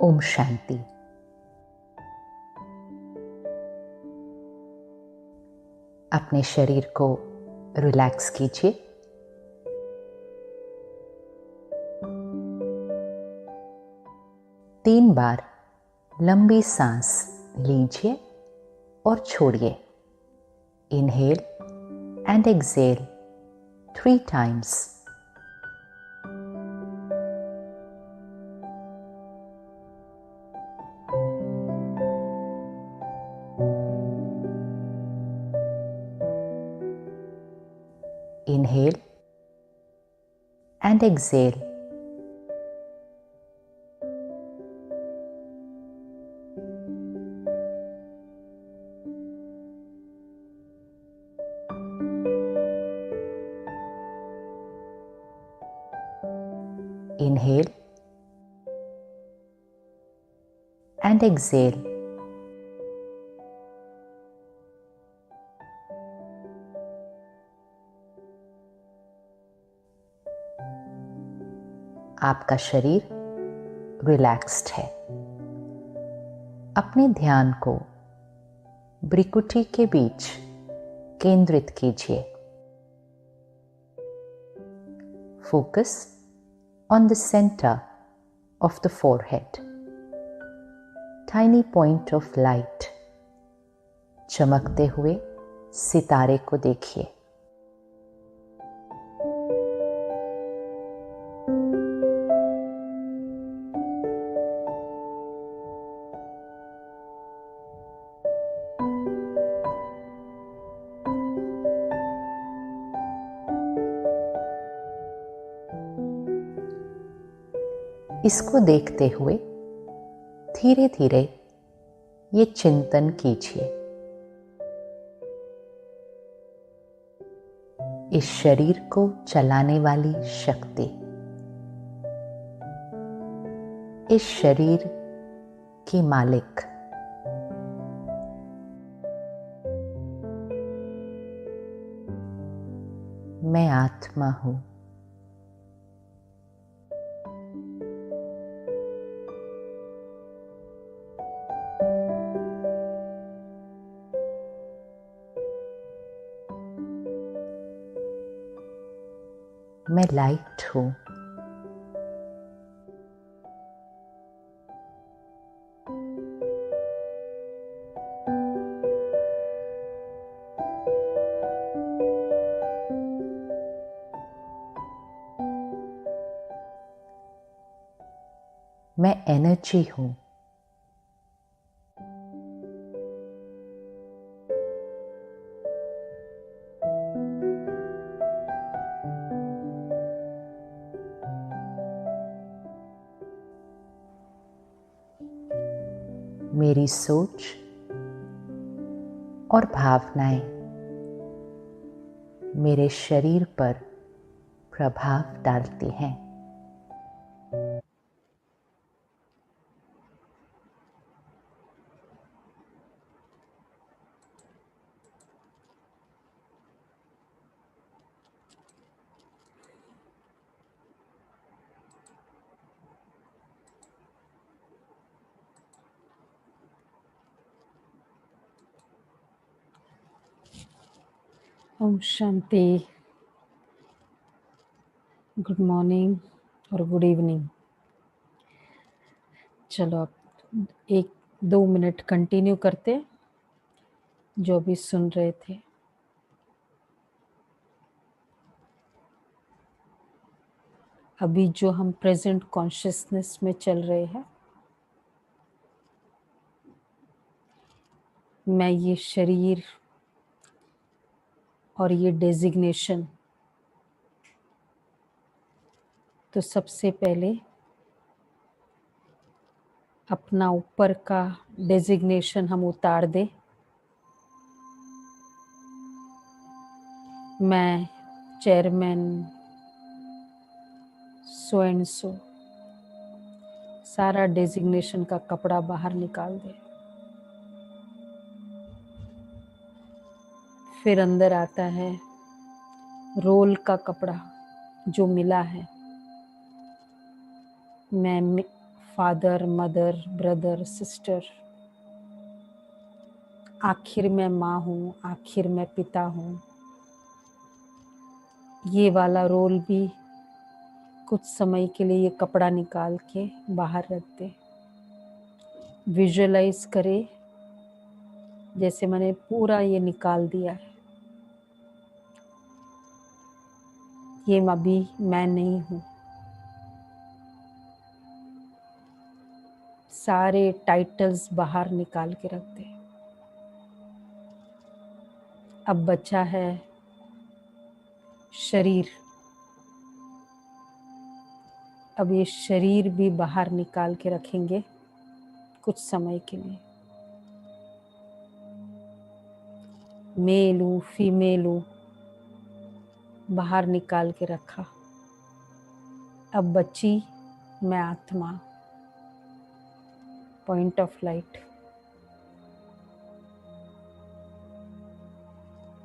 ओम शांति। अपने शरीर को रिलैक्स कीजिए। तीन बार लंबी सांस लीजिए और छोड़िए। Inhale and exhale 3 times। Inhale and exhale. Inhale and exhale. आपका शरीर रिलैक्स्ड है। अपने ध्यान को भ्रिकुटी के बीच केंद्रित कीजिए। Focus on the centre of the forehead. Tiny point of light. चमकते हुए सितारे को देखिए। इसको देखते हुए धीरे धीरे ये चिंतन कीजिए। इस शरीर को चलाने वाली शक्ति, इस शरीर की मालिक, मैं आत्मा हूं। मैं लाइट हूं। मैं एनर्जी हूं। मेरी सोच और भावनाएं मेरे शरीर पर प्रभाव डालती हैं। ओम शांति। गुड मॉर्निंग और गुड इवनिंग। चलो अब 1-2 मिनट कंटिन्यू करते जो भी सुन रहे थे। अभी जो हम प्रेजेंट कॉन्शियसनेस में चल रहे हैं, मैं ये शरीर और ये डेजिग्नेशन, तो सबसे पहले अपना ऊपर का डेजिग्नेशन हम उतार दें। मैं चेयरमैन सो एंड सो, सारा डेजिग्नेशन का कपड़ा बाहर निकाल दें। फिर अंदर आता है रोल का कपड़ा जो मिला है। मैं फादर, मदर, ब्रदर, सिस्टर, आखिर मैं माँ हूँ, आखिर मैं पिता हूँ, ये वाला रोल भी कुछ समय के लिए ये कपड़ा निकाल के बाहर रख दे। विजुअलाइज करे जैसे मैंने पूरा ये निकाल दिया है। ये अभी मैं नहीं हूँ। सारे टाइटल्स बाहर निकाल के रख दे। अब बचा है शरीर। अब ये शरीर भी बाहर निकाल के रखेंगे कुछ समय के लिए। मेल हूँ, फीमेल हूँ, बाहर निकाल के रखा। अब बची मैं आत्मा, point of light,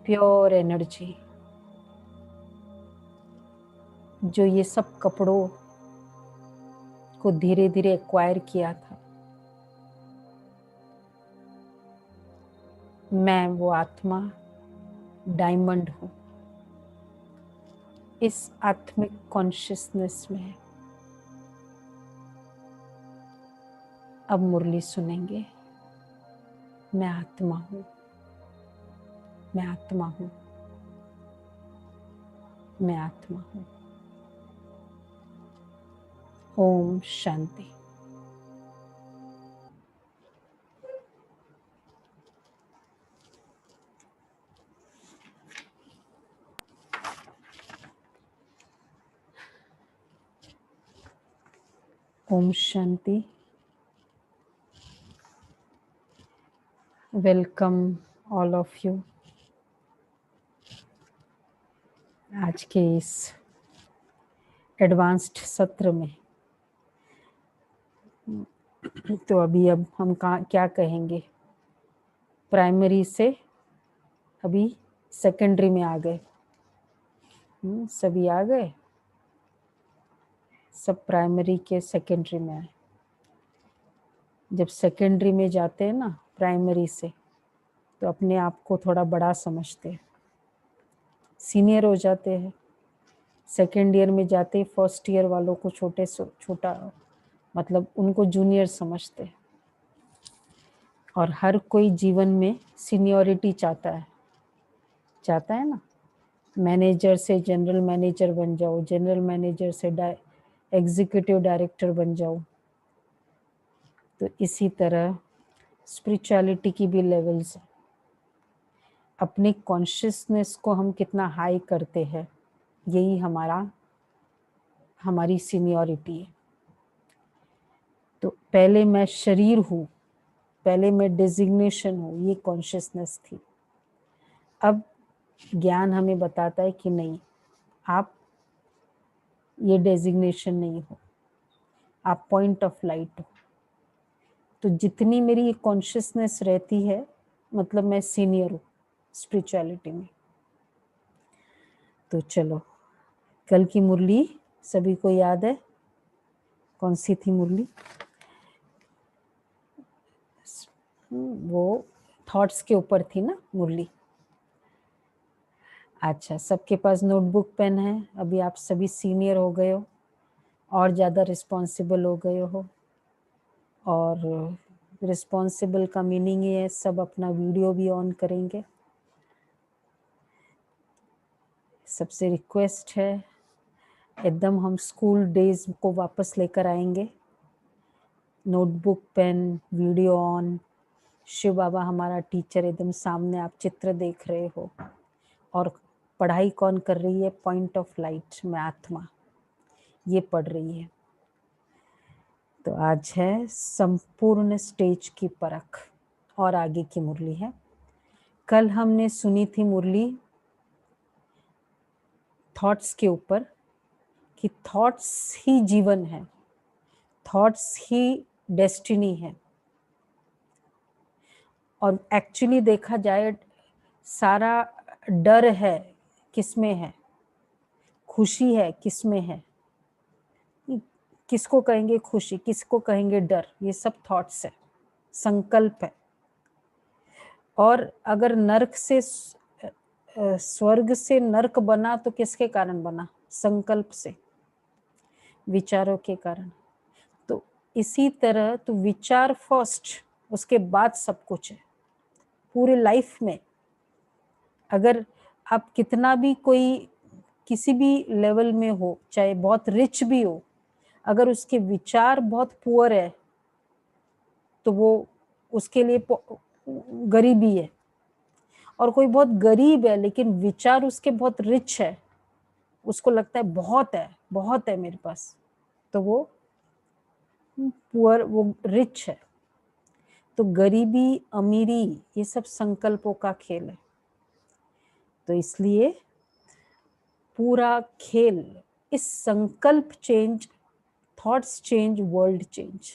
pure energy, जो ये सब कपड़ों को धीरे धीरे एक्वायर किया था। मैं वो आत्मा डायमंड हूँ। इस आत्मिक कॉन्शियसनेस में अब मुरली सुनेंगे। मैं आत्मा हूँ, मैं आत्मा हूँ, मैं आत्मा हूँ। Om Shanti. Om Shanti. Welcome all of you आज के इस एडवांस्ड सत्र में। तो अभी अब हम क्या कहेंगे, प्राइमरी से अभी सेकेंडरी में आ गए। सभी आ गए, सब प्राइमरी के सेकेंडरी में आए। जब सेकेंडरी में जाते हैं ना प्राइमरी से, तो अपने आप को थोड़ा बड़ा समझते हैं, सीनियर हो जाते हैं। सेकेंड ईयर में जाते ही फर्स्ट ईयर वालों को छोटा मतलब उनको जूनियर समझते हैं। और हर कोई जीवन में सीनियरिटी चाहता है ना। मैनेजर से जनरल मैनेजर बन जाओ, जनरल मैनेजर से एग्जीक्यूटिव डायरेक्टर बन जाओ। तो इसी तरह स्पिरिचुअलिटी की भी लेवल्स हैं। अपने कॉन्शियसनेस को हम कितना हाई करते हैं, यही हमारी सीनियरिटी है। तो पहले मैं शरीर हूँ, पहले मैं डेजिग्नेशन हूँ, ये कॉन्शियसनेस थी। अब ज्ञान हमें बताता है कि नहीं, आप ये डेजिग्नेशन नहीं हो, आप पॉइंट ऑफ लाइट हो। तो जितनी मेरी ये कॉन्शियसनेस रहती है, मतलब मैं सीनियर हूँ स्पिरिचुअलिटी में। तो चलो, कल की मुरली सभी को याद है? कौन सी थी मुरली? वो थॉट्स के ऊपर थी ना मुरली। अच्छा, सबके पास नोटबुक पेन है? अभी आप सभी सीनियर हो गए हो और ज़्यादा रिस्पॉन्सिबल हो गए हो। और रिस्पॉन्सिबल का मीनिंग ये है, सब अपना वीडियो भी ऑन करेंगे। सबसे रिक्वेस्ट है, एकदम हम स्कूल डेज को वापस लेकर आएंगे। Notebook pen, video on, Shiv Baba हमारा टीचर एकदम सामने, आप चित्र देख रहे हो। और पढ़ाई कौन कर रही है? पॉइंट ऑफ लाइट, मैं आत्मा, ये पढ़ रही है। तो आज है संपूर्ण स्टेज की परख और आगे की मुरली है। कल हमने सुनी थी मुरली थॉट्स के ऊपर कि थॉट्स ही जीवन है, थॉट्स ही डेस्टिनी है। और एक्चुअली देखा जाए, सारा डर है किसमें है, खुशी है किसमें है, किसको कहेंगे खुशी, किसको कहेंगे डर, ये सब थॉट्स है, संकल्प है। और अगर नरक से स्वर्ग से नरक बना तो किसके कारण बना? संकल्प से, विचारों के कारण। तो इसी तरह तो विचार फर्स्ट, उसके बाद सब कुछ है। पूरे लाइफ में अगर आप कितना भी कोई किसी भी लेवल में हो, चाहे बहुत रिच भी हो, अगर उसके विचार बहुत पुअर है तो वो उसके लिए गरीबी है। और कोई बहुत गरीब है लेकिन विचार उसके बहुत रिच है, उसको लगता है बहुत है मेरे पास, तो वो पुअर, वो रिच है। तो गरीबी अमीरी ये सब संकल्पों का खेल है। तो इसलिए पूरा खेल इस संकल्प change, thoughts change world change.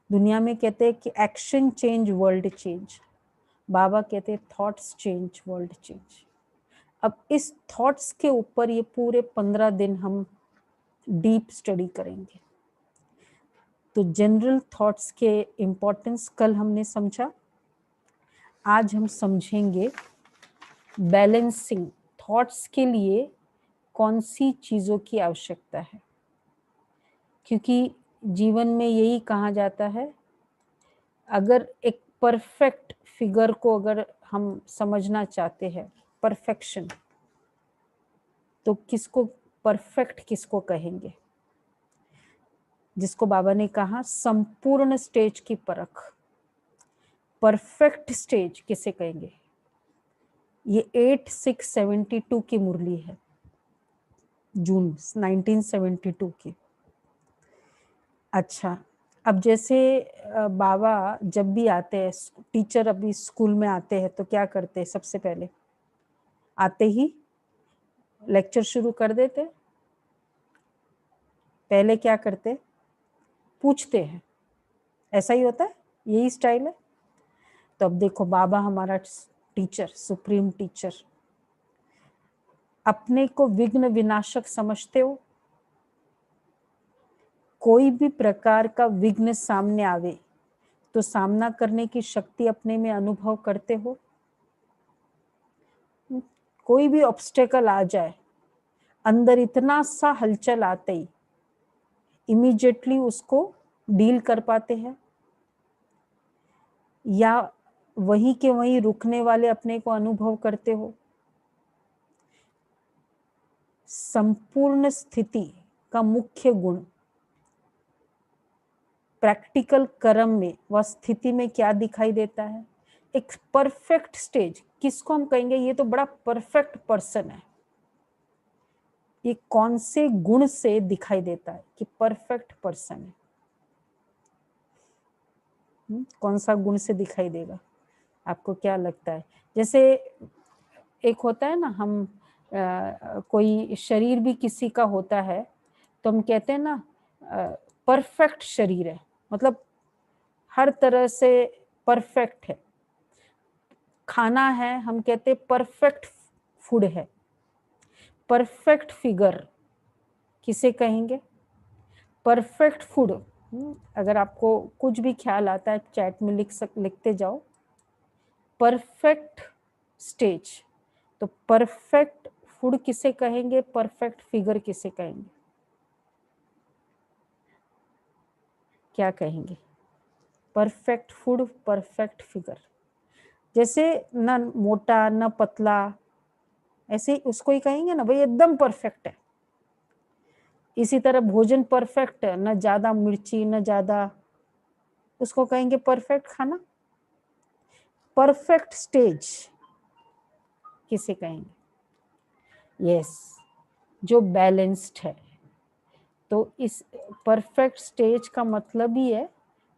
दुनिया में कहते हैं कि एक्शन चेंज वर्ल्ड चेंज, बाबा कहते हैं थॉट्स चेंज वर्ल्ड चेंज। अब इस थॉट्स के ऊपर ये पूरे 15 दिन हम डीप स्टडी करेंगे। तो जनरल थॉट्स के इम्पोर्टेंस कल हमने समझा, आज हम समझेंगे बैलेंसिंग थॉट्स के लिए कौन सी चीज़ों की आवश्यकता है। क्योंकि जीवन में यही कहा जाता है, अगर एक परफेक्ट फिगर को अगर हम समझना चाहते हैं, परफेक्शन, तो किसको परफेक्ट किसको कहेंगे? जिसको बाबा ने कहा संपूर्ण स्टेज की परख, परफेक्ट स्टेज किसे कहेंगे? ये 8672 की मुरली है, जून 1972 की। अच्छा, अब जैसे बाबा जब भी आते हैं, टीचर अभी स्कूल में आते हैं तो क्या करते हैं? सबसे पहले आते ही लेक्चर शुरू कर देते, पहले क्या करते? पूछते हैं, ऐसा ही होता है, यही स्टाइल है। तो अब देखो बाबा हमारा टीचर, सुप्रीम टीचर, अपने को विघ्न विनाशक समझते हो? कोई भी प्रकार का विघ्न सामने आवे तो सामना करने की शक्ति अपने में अनुभव करते हो? कोई भी ऑब्स्टेकल आ जाए, अंदर इतना सा हलचल आते ही इमीडिएटली उसको डील कर पाते हैं, या वहीं के वहीं रुकने वाले अपने को अनुभव करते हो? संपूर्ण स्थिति का मुख्य गुण प्रैक्टिकल कर्म में वह स्थिति में क्या दिखाई देता है? एक परफेक्ट स्टेज, किसको हम कहेंगे ये तो बड़ा परफेक्ट पर्सन है? ये कौन से गुण से दिखाई देता है कि परफेक्ट पर्सन है? कौन सा गुण से दिखाई देगा? आपको क्या लगता है? जैसे एक होता है ना, हम कोई शरीर भी किसी का होता है तो हम कहते हैं ना परफेक्ट शरीर है, मतलब हर तरह से परफेक्ट है। खाना है, हम कहते परफेक्ट फूड है। परफेक्ट फिगर किसे कहेंगे? Perfect food. अगर आपको कुछ भी ख्याल आता है चैट में लिखते जाओ। परफेक्ट स्टेज, तो परफेक्ट फूड किसे कहेंगे? परफेक्ट फिगर किसे कहेंगे? क्या कहेंगे? Perfect food, perfect figure. जैसे ना मोटा ना पतला, ऐसे उसको ही कहेंगे ना भाई एकदम परफेक्ट है। इसी तरह भोजन परफेक्ट है, न ज्यादा मिर्ची न ज्यादा, उसको कहेंगे परफेक्ट खाना। परफेक्ट स्टेज किसे कहेंगे? यस, जो बैलेंस्ड है। तो इस परफेक्ट स्टेज का मतलब ही है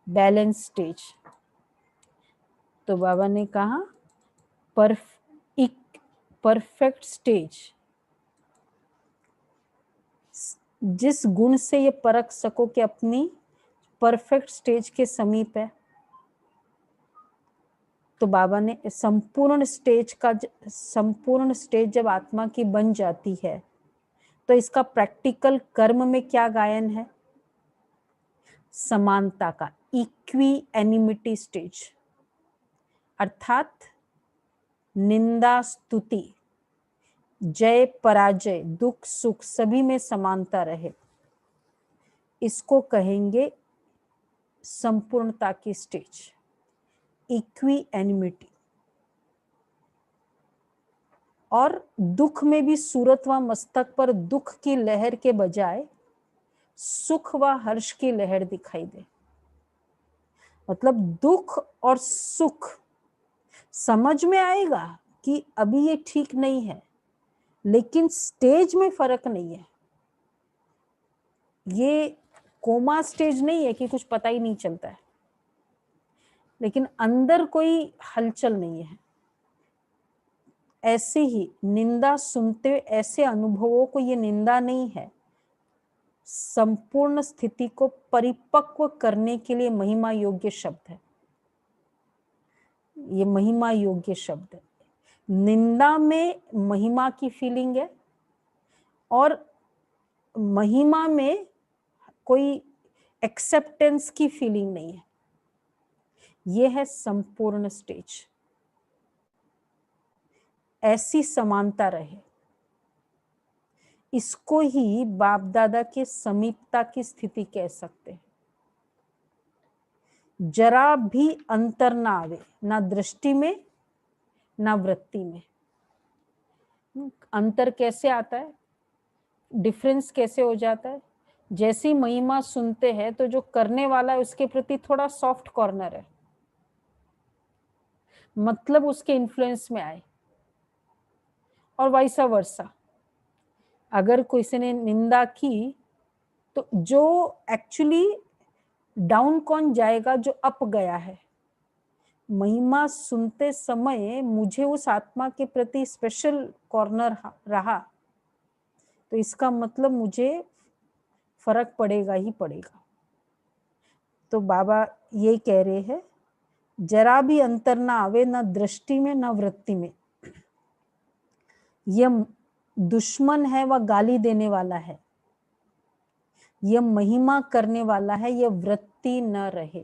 बैलेंस स्टेज। तो बाबा ने कहा परफेक्ट स्टेज, जिस गुण से ये परख सको कि अपनी परफेक्ट स्टेज के समीप है। तो बाबा ने संपूर्ण स्टेज जब आत्मा की बन जाती है तो इसका प्रैक्टिकल कर्म में क्या गायन है? समानता का, इक्वी एनिमिटी स्टेज, अर्थात निंदा स्तुति, जय पराजय, दुख सुख सभी में समानता रहे, इसको कहेंगे संपूर्णता की स्टेज, इक्वी एनिमिटी। और दुख में भी सूरत व मस्तक पर दुख की लहर के बजाय सुख व हर्ष की लहर दिखाई दे। मतलब दुख और सुख समझ में आएगा कि अभी ये ठीक नहीं है, लेकिन स्टेज में फर्क नहीं है। ये कोमा स्टेज नहीं है कि कुछ पता ही नहीं चलता है, लेकिन अंदर कोई हलचल नहीं है। ऐसे ही निंदा सुनते हुए ऐसे अनुभवों को ये निंदा नहीं है, संपूर्ण स्थिति को परिपक्व करने के लिए महिमा योग्य शब्द है। ये महिमा योग्य शब्द है। निंदा में महिमा की फीलिंग है और महिमा में कोई एक्सेप्टेंस की फीलिंग नहीं है। यह है संपूर्ण स्टेज। ऐसी समानता रहे, इसको ही बाप दादा के समीपता की स्थिति कह सकते हैं। जरा भी अंतर ना आवे, ना दृष्टि में ना वृत्ति में। अंतर कैसे आता है, डिफरेंस कैसे हो जाता है? जैसी महिमा सुनते हैं तो जो करने वाला है उसके प्रति थोड़ा सॉफ्ट कॉर्नर है, मतलब उसके इन्फ्लुएंस में आए, और वाइसा वर्सा। अगर किसी ने निंदा की तो जो एक्चुअली डाउन कौन जाएगा, जो अप गया है। महिमा सुनते समय मुझे उस आत्मा के प्रति स्पेशल कॉर्नर रहा, तो इसका मतलब मुझे फर्क पड़ेगा ही पड़ेगा। तो बाबा ये कह रहे हैं, जरा भी अंतर ना आवे, ना दृष्टि में ना वृत्ति में। यह दुश्मन है वह गाली देने वाला है, यह महिमा करने वाला है, यह वृत्ति न रहे।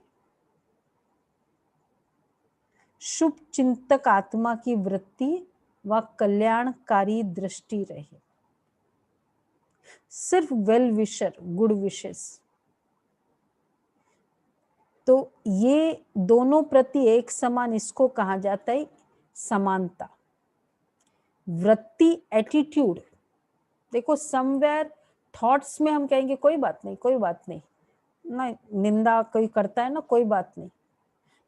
शुभ चिंतक आत्मा की वृत्ति व कल्याणकारी दृष्टि रहे। सिर्फ वेल विशर, गुड विशेस। तो ये दोनों प्रति एक समान, इसको कहा जाता है समानता। वृत्ति, एटीट्यूड। देखो समवेयर थॉट्स में हम कहेंगे कोई बात नहीं, कोई बात नहीं ना, निंदा कोई करता है ना, कोई बात नहीं,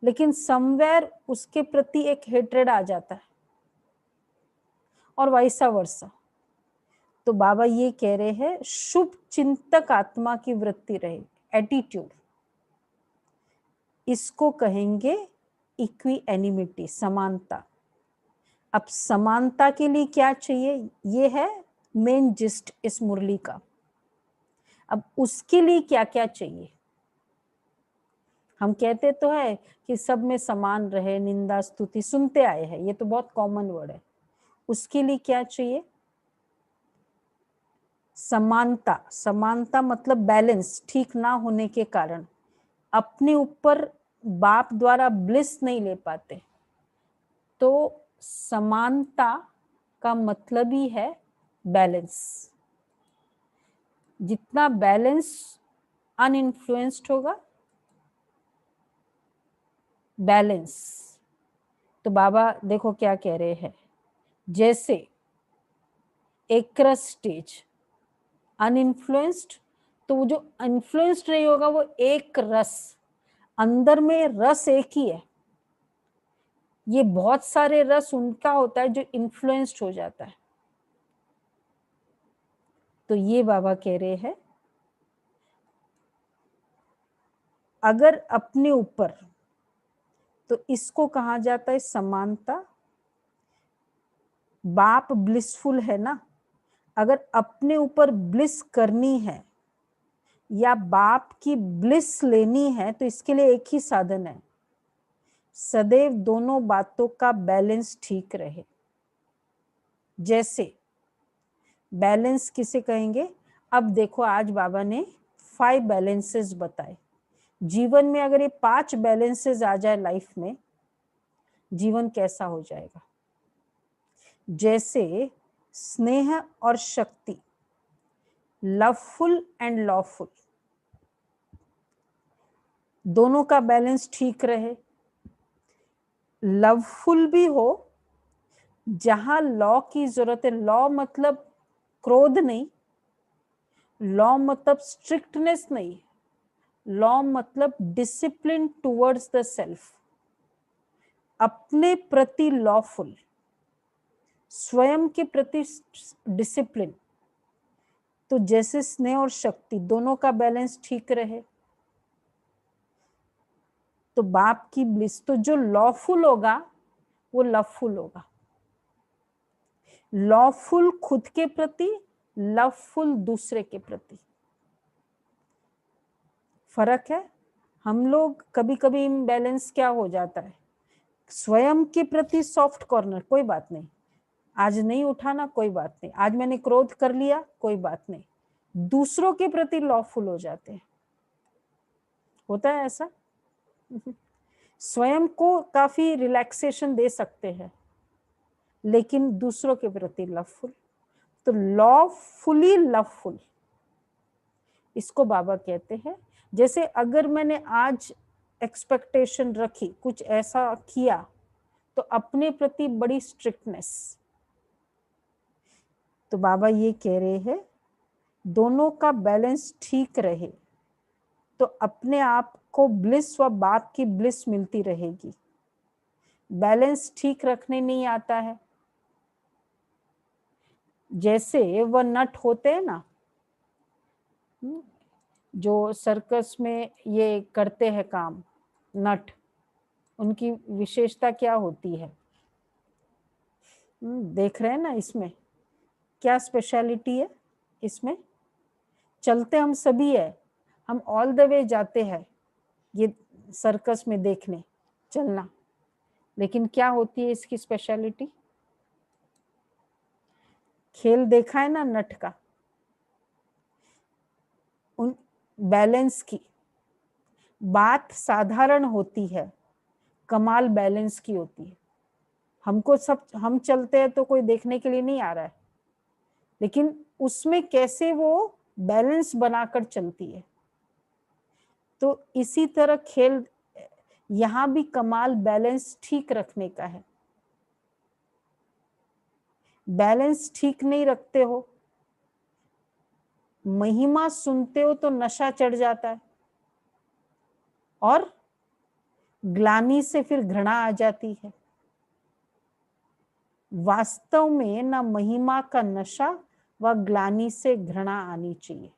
लेकिन समवेयर उसके प्रति एक हेट्रेड आ जाता है, और वाइसा वर्सा। तो बाबा ये कह रहे हैं, शुभ चिंतक आत्मा की वृत्ति रहे, एटीट्यूड, इसको कहेंगे इक्वी एनिमिटी, समानता। अब समानता के लिए क्या चाहिए, ये है मेन जिस्ट इस मुरली का। अब उसके लिए क्या क्या चाहिए? हम कहते तो है कि सब में समान रहे, निंदा स्तुति सुनते आए हैं, ये तो बहुत कॉमन वर्ड है। उसके लिए क्या चाहिए? समानता। समानता मतलब बैलेंस ठीक ना होने के कारण अपने ऊपर बाप द्वारा ब्लिस नहीं ले पाते। तो समानता का मतलब ही है बैलेंस। जितना बैलेंस अनइन्फ्लुएंस्ड होगा, बैलेंस। तो बाबा देखो क्या कह रहे हैं, जैसे एक रस स्टेज अनइन्फ्लुएंस्ड, तो वो जो इन्फ्लुएंस्ड नहीं होगा वो एक रस, अंदर में रस एक ही है। ये बहुत सारे रस उनका होता है जो इन्फ्लुएंस्ड हो जाता है। तो ये बाबा कह रहे हैं, अगर अपने ऊपर, तो इसको कहा जाता है समानता। बाप ब्लिसफुल है ना, अगर अपने ऊपर ब्लिस करनी है या बाप की ब्लिस लेनी है, तो इसके लिए एक ही साधन है, सदैव दोनों बातों का बैलेंस ठीक रहे। जैसे बैलेंस किसे कहेंगे? अब देखो आज बाबा ने 5 बैलेंसेस बताए। जीवन में अगर ये 5 बैलेंसेस आ जाए लाइफ में, जीवन कैसा हो जाएगा। जैसे स्नेह और शक्ति, लवफुल एंड लॉफुल, दोनों का बैलेंस ठीक रहे। लवफुल भी हो, जहां लॉ की जरूरत है, लॉ मतलब क्रोध नहीं, लॉ मतलब स्ट्रिक्टनेस नहीं, लॉ मतलब डिसिप्लिन टुवर्ड्स द सेल्फ, अपने प्रति लॉफुल, स्वयं के प्रति डिसिप्लिन। तो जैसे स्नेह और शक्ति दोनों का बैलेंस ठीक रहे, तो बाप की ब्लिस, तो जो लॉफुल होगा वो लवफुल होगा। लॉफुल खुद के प्रति, लवफुल दूसरे के प्रति। फर्क है। हम लोग कभी कभी इम्बैलेंस क्या हो जाता है, स्वयं के प्रति सॉफ्ट कॉर्नर, कोई बात नहीं, आज नहीं उठाना, कोई बात नहीं, आज मैंने क्रोध कर लिया, कोई बात नहीं। दूसरों के प्रति लॉफुल हो जाते हैं, होता है ऐसा। स्वयं को काफी रिलैक्सेशन दे सकते हैं, लेकिन दूसरों के प्रति लवफुल। तो लॉफुली लवफुल, इसको बाबा कहते हैं। जैसे अगर मैंने आज एक्सपेक्टेशन रखी, कुछ ऐसा किया, तो अपने प्रति बड़ी स्ट्रिक्टनेस। तो बाबा ये कह रहे हैं दोनों का बैलेंस ठीक रहे तो अपने आप को ब्लिस व बाप की ब्लिस मिलती रहेगी। बैलेंस ठीक रखने नहीं आता है। जैसे वह नट होते हैं ना, जो सर्कस में ये करते हैं काम, नट, उनकी विशेषता क्या होती है? देख रहे हैं ना, इसमें क्या स्पेशलिटी है? इसमें चलते हम सभी है, हम ऑल द वे जाते हैं ये सर्कस में देखने, चलना, लेकिन क्या होती है इसकी स्पेशलिटी? खेल देखा है ना नट का, उन बैलेंस की बात साधारण होती है, कमाल बैलेंस की होती है। हमको सब, हम चलते हैं तो कोई देखने के लिए नहीं आ रहा है, लेकिन उसमें कैसे वो बैलेंस बनाकर चलती है। तो इसी तरह खेल, यहां भी कमाल बैलेंस ठीक रखने का है। बैलेंस ठीक नहीं रखते हो, महिमा सुनते हो तो नशा चढ़ जाता है, और ग्लानि से फिर घृणा आ जाती है। वास्तव में ना महिमा का नशा व ग्लानि से घृणा आनी चाहिए।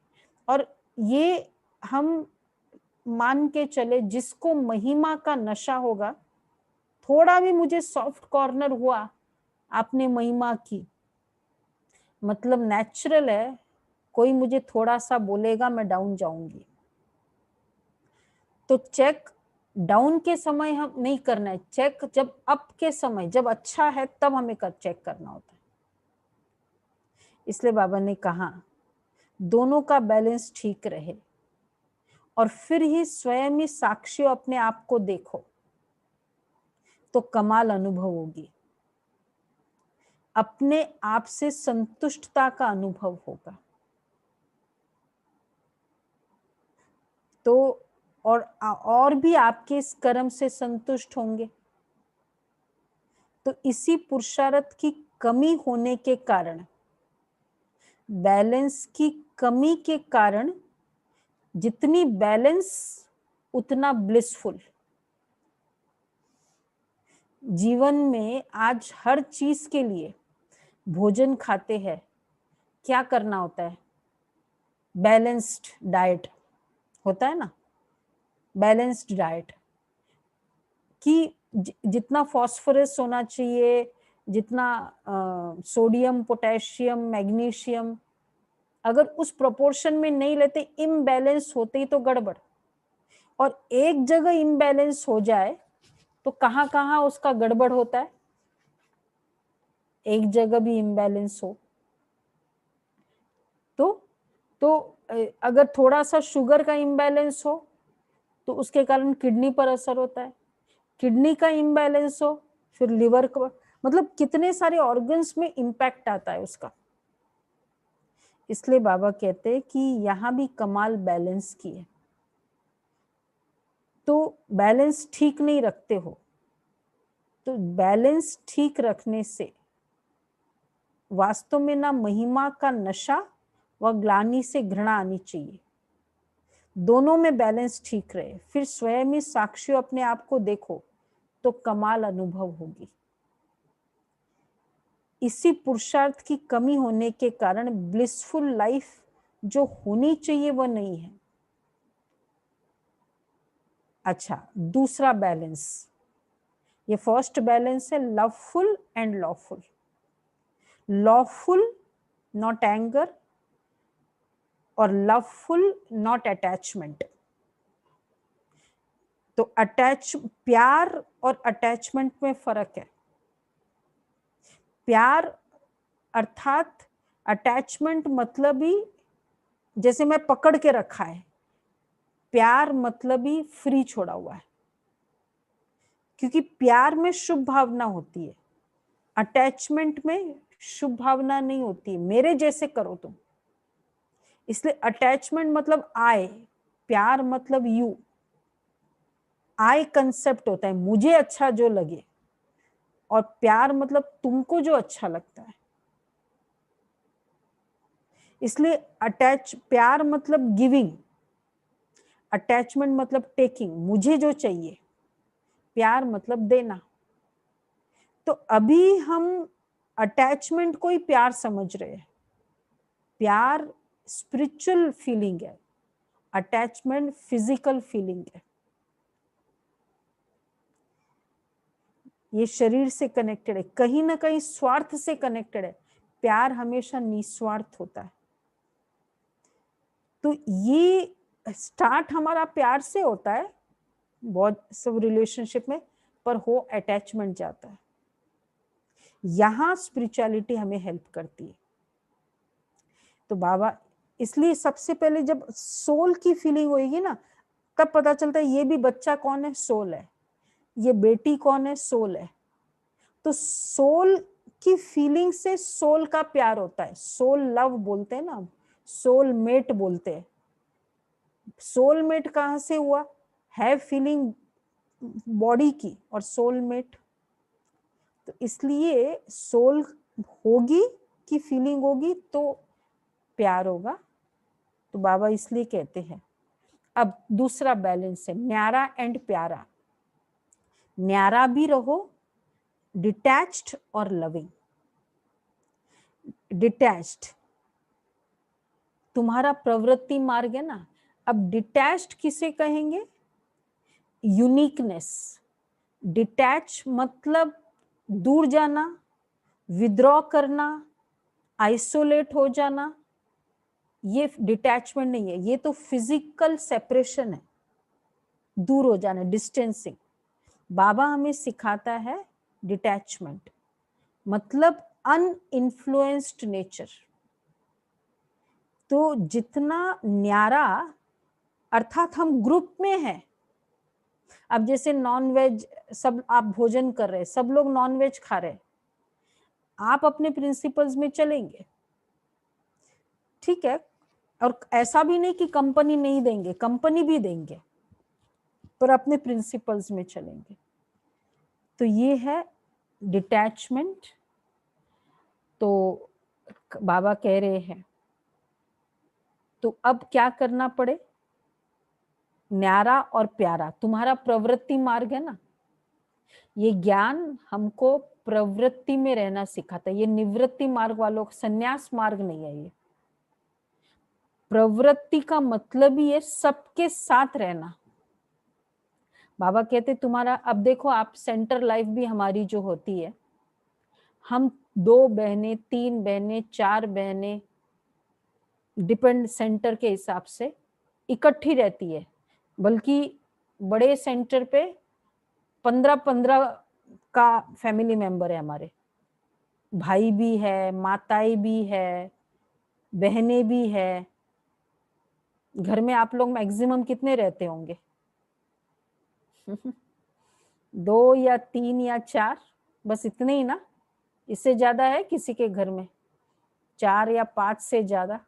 और ये हम मान के चले, जिसको महिमा का नशा होगा, थोड़ा भी मुझे सॉफ्ट कॉर्नर हुआ, आपने महिमा की, मतलब नेचुरल है, कोई मुझे थोड़ा सा बोलेगा मैं डाउन जाऊंगी। तो चेक डाउन के समय हम नहीं करना है, चेक जब अप के समय, जब अच्छा है तब हमें चेक करना होता है। इसलिए बाबा ने कहा दोनों का बैलेंस ठीक रहे, और फिर ही स्वयं ही साक्षी अपने आप को देखो तो कमाल अनुभव होगी। अपने आप से संतुष्टता का अनुभव होगा। तो और भी आपके इस कर्म से संतुष्ट होंगे। तो इसी पुरुषार्थ की कमी होने के कारण, बैलेंस की कमी के कारण, जितनी बैलेंस उतना ब्लिसफुल। जीवन में आज हर चीज के लिए भोजन खाते हैं, क्या करना होता है? बैलेंस्ड डाइट होता है ना, बैलेंस्ड डाइट कि जितना फॉस्फोरस होना चाहिए, जितना सोडियम, पोटेशियम, मैग्नीशियम, अगर उस प्रोपोर्शन में नहीं लेते, इम्बैलेंस होते ही तो गड़बड़। और एक जगह इम्बैलेंस हो जाए तो कहाँ कहाँ उसका गड़बड़ होता है? एक जगह भी इम्बैलेंस हो तो अगर थोड़ा सा शुगर का इम्बैलेंस हो तो उसके कारण किडनी पर असर होता है, किडनी का इम्बैलेंस हो फिर लिवर का, मतलब कितने सारे ऑर्गन्स में इम्पैक्ट आता है उसका। इसलिए बाबा कहते हैं कि यहाँ भी कमाल बैलेंस की है। तो बैलेंस ठीक नहीं रखते हो तो बैलेंस ठीक रखने से वास्तव में ना महिमा का नशा व ग्लानि से घृणा आनी चाहिए, दोनों में बैलेंस ठीक रहे, फिर स्वयं ही साक्षी अपने आप को देखो तो कमाल अनुभव होगी। इसी पुरुषार्थ की कमी होने के कारण ब्लिसफुल लाइफ जो होनी चाहिए वह नहीं है। अच्छा, दूसरा बैलेंस, ये फर्स्ट बैलेंस है loveful and lawful. Lawful not anger और लवफुल नॉट अटैचमेंट। तो प्यार और अटैचमेंट में फर्क है। प्यार अर्थात अटैचमेंट मतलब ही जैसे मैं पकड़ के रखा है, प्यार मतलब ही फ्री छोड़ा हुआ है, क्योंकि प्यार में शुभ भावना होती है, अटैचमेंट में शुभ भावना नहीं होती, मेरे जैसे करो तुम। इसलिए अटैचमेंट मतलब आई, प्यार मतलब यू। आई कंसेप्ट होता है मुझे अच्छा जो लगे, और प्यार मतलब तुमको जो अच्छा लगता है। इसलिए प्यार मतलब गिविंग, अटैचमेंट मतलब टेकिंग, मुझे जो चाहिए, प्यार मतलब देना। तो अभी हम अटैचमेंट को ही प्यार समझ रहे हैं। प्यार स्पिरिचुअल फीलिंग है, अटैचमेंट फिजिकल फीलिंग है। ये शरीर से कनेक्टेड है, कहीं ना कहीं स्वार्थ से कनेक्टेड है। प्यार हमेशा निस्वार्थ होता है। तो ये स्टार्ट हमारा प्यार से होता है बहुत सब रिलेशनशिप में, पर हो अटैचमेंट जाता है। यहां स्पिरिचुअलिटी हमें हेल्प करती है। तो बाबा इसलिए सबसे पहले जब सोल की फीलिंग होगी ना, तब पता चलता है ये भी बच्चा कौन है, सोल है, ये बेटी कौन है, सोल है। तो सोल की फीलिंग से सोल का प्यार होता है, सोल लव बोलते हैं ना, सोल मेट बोलते हैं। सोल मेट कहां से हुआ, है फीलिंग बॉडी की और सोल मेट। तो इसलिए सोल होगी कि फीलिंग होगी तो प्यार होगा। तो बाबा इसलिए कहते हैं। अब दूसरा बैलेंस है न्यारा एंड प्यारा। न्यारा भी रहो, डिटैच्ड और लविंग। डिटैच्ड तुम्हारा प्रवृत्ति मार्ग है ना। अब डिटैच्ड किसे कहेंगे, यूनिकनेस। डिटैच मतलब दूर जाना, विद्रॉ करना, आइसोलेट हो जाना, ये डिटैचमेंट नहीं है, ये तो फिजिकल सेपरेशन है, दूर हो जाना, डिस्टेंसिंग। बाबा हमें सिखाता है डिटैचमेंट मतलब अनइन्फ्लुएंस्ड नेचर। तो जितना न्यारा अर्थात हम ग्रुप में हैं। अब जैसे नॉन वेज सब आप भोजन कर रहे हैं, सब लोग नॉन वेज खा रहे हैं, आप अपने प्रिंसिपल्स में चलेंगे, ठीक है। और ऐसा भी नहीं कि कंपनी नहीं देंगे, कंपनी भी देंगे, पर अपने प्रिंसिपल्स में चलेंगे। तो ये है डिटैचमेंट। तो बाबा कह रहे हैं तो अब क्या करना पड़े, न्यारा और प्यारा तुम्हारा प्रवृत्ति मार्ग है ना। ये ज्ञान हमको प्रवृत्ति में रहना सिखाता है, ये निवृत्ति मार्ग वालों का संन्यास मार्ग नहीं है। ये प्रवृत्ति का मतलब ही है सबके साथ रहना। बाबा कहते तुम्हारा, अब देखो आप सेंटर लाइफ भी हमारी जो होती है, हम 2 बहनें, 3 बहनें, 4 बहनें, डिपेंड सेंटर के हिसाब से इकट्ठी रहती है। बल्कि बड़े सेंटर पे 15-15 का फैमिली मेंबर है हमारे, भाई भी है, माताएं भी है, बहनें भी है। घर में आप लोग मैक्सिमम कितने रहते होंगे, 2 या 3 या 4, बस इतने ही ना, इससे ज्यादा है किसी के घर में? 4 या 5 से ज्यादा?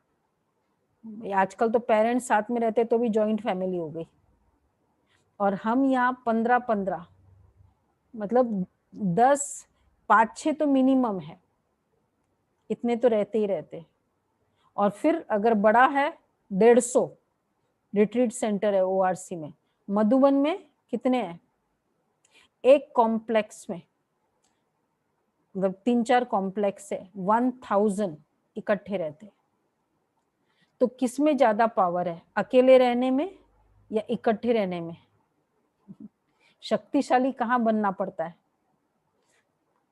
आजकल तो पेरेंट्स साथ में रहते तो भी जॉइंट फैमिली हो गई, और हम यहाँ 15-15, मतलब 10, 5-6 तो मिनिमम है, इतने तो रहते ही रहते। और फिर अगर बड़ा है 150 रिट्रीट सेंटर है ओआरसी में। मधुबन में कितने हैं? एक कॉम्प्लेक्स में, मतलब 3-4 कॉम्प्लेक्स है, 1000 इकट्ठे रहते। तो किस में ज्यादा पावर है, अकेले रहने में या इकट्ठे रहने में? शक्तिशाली कहाँ बनना पड़ता है?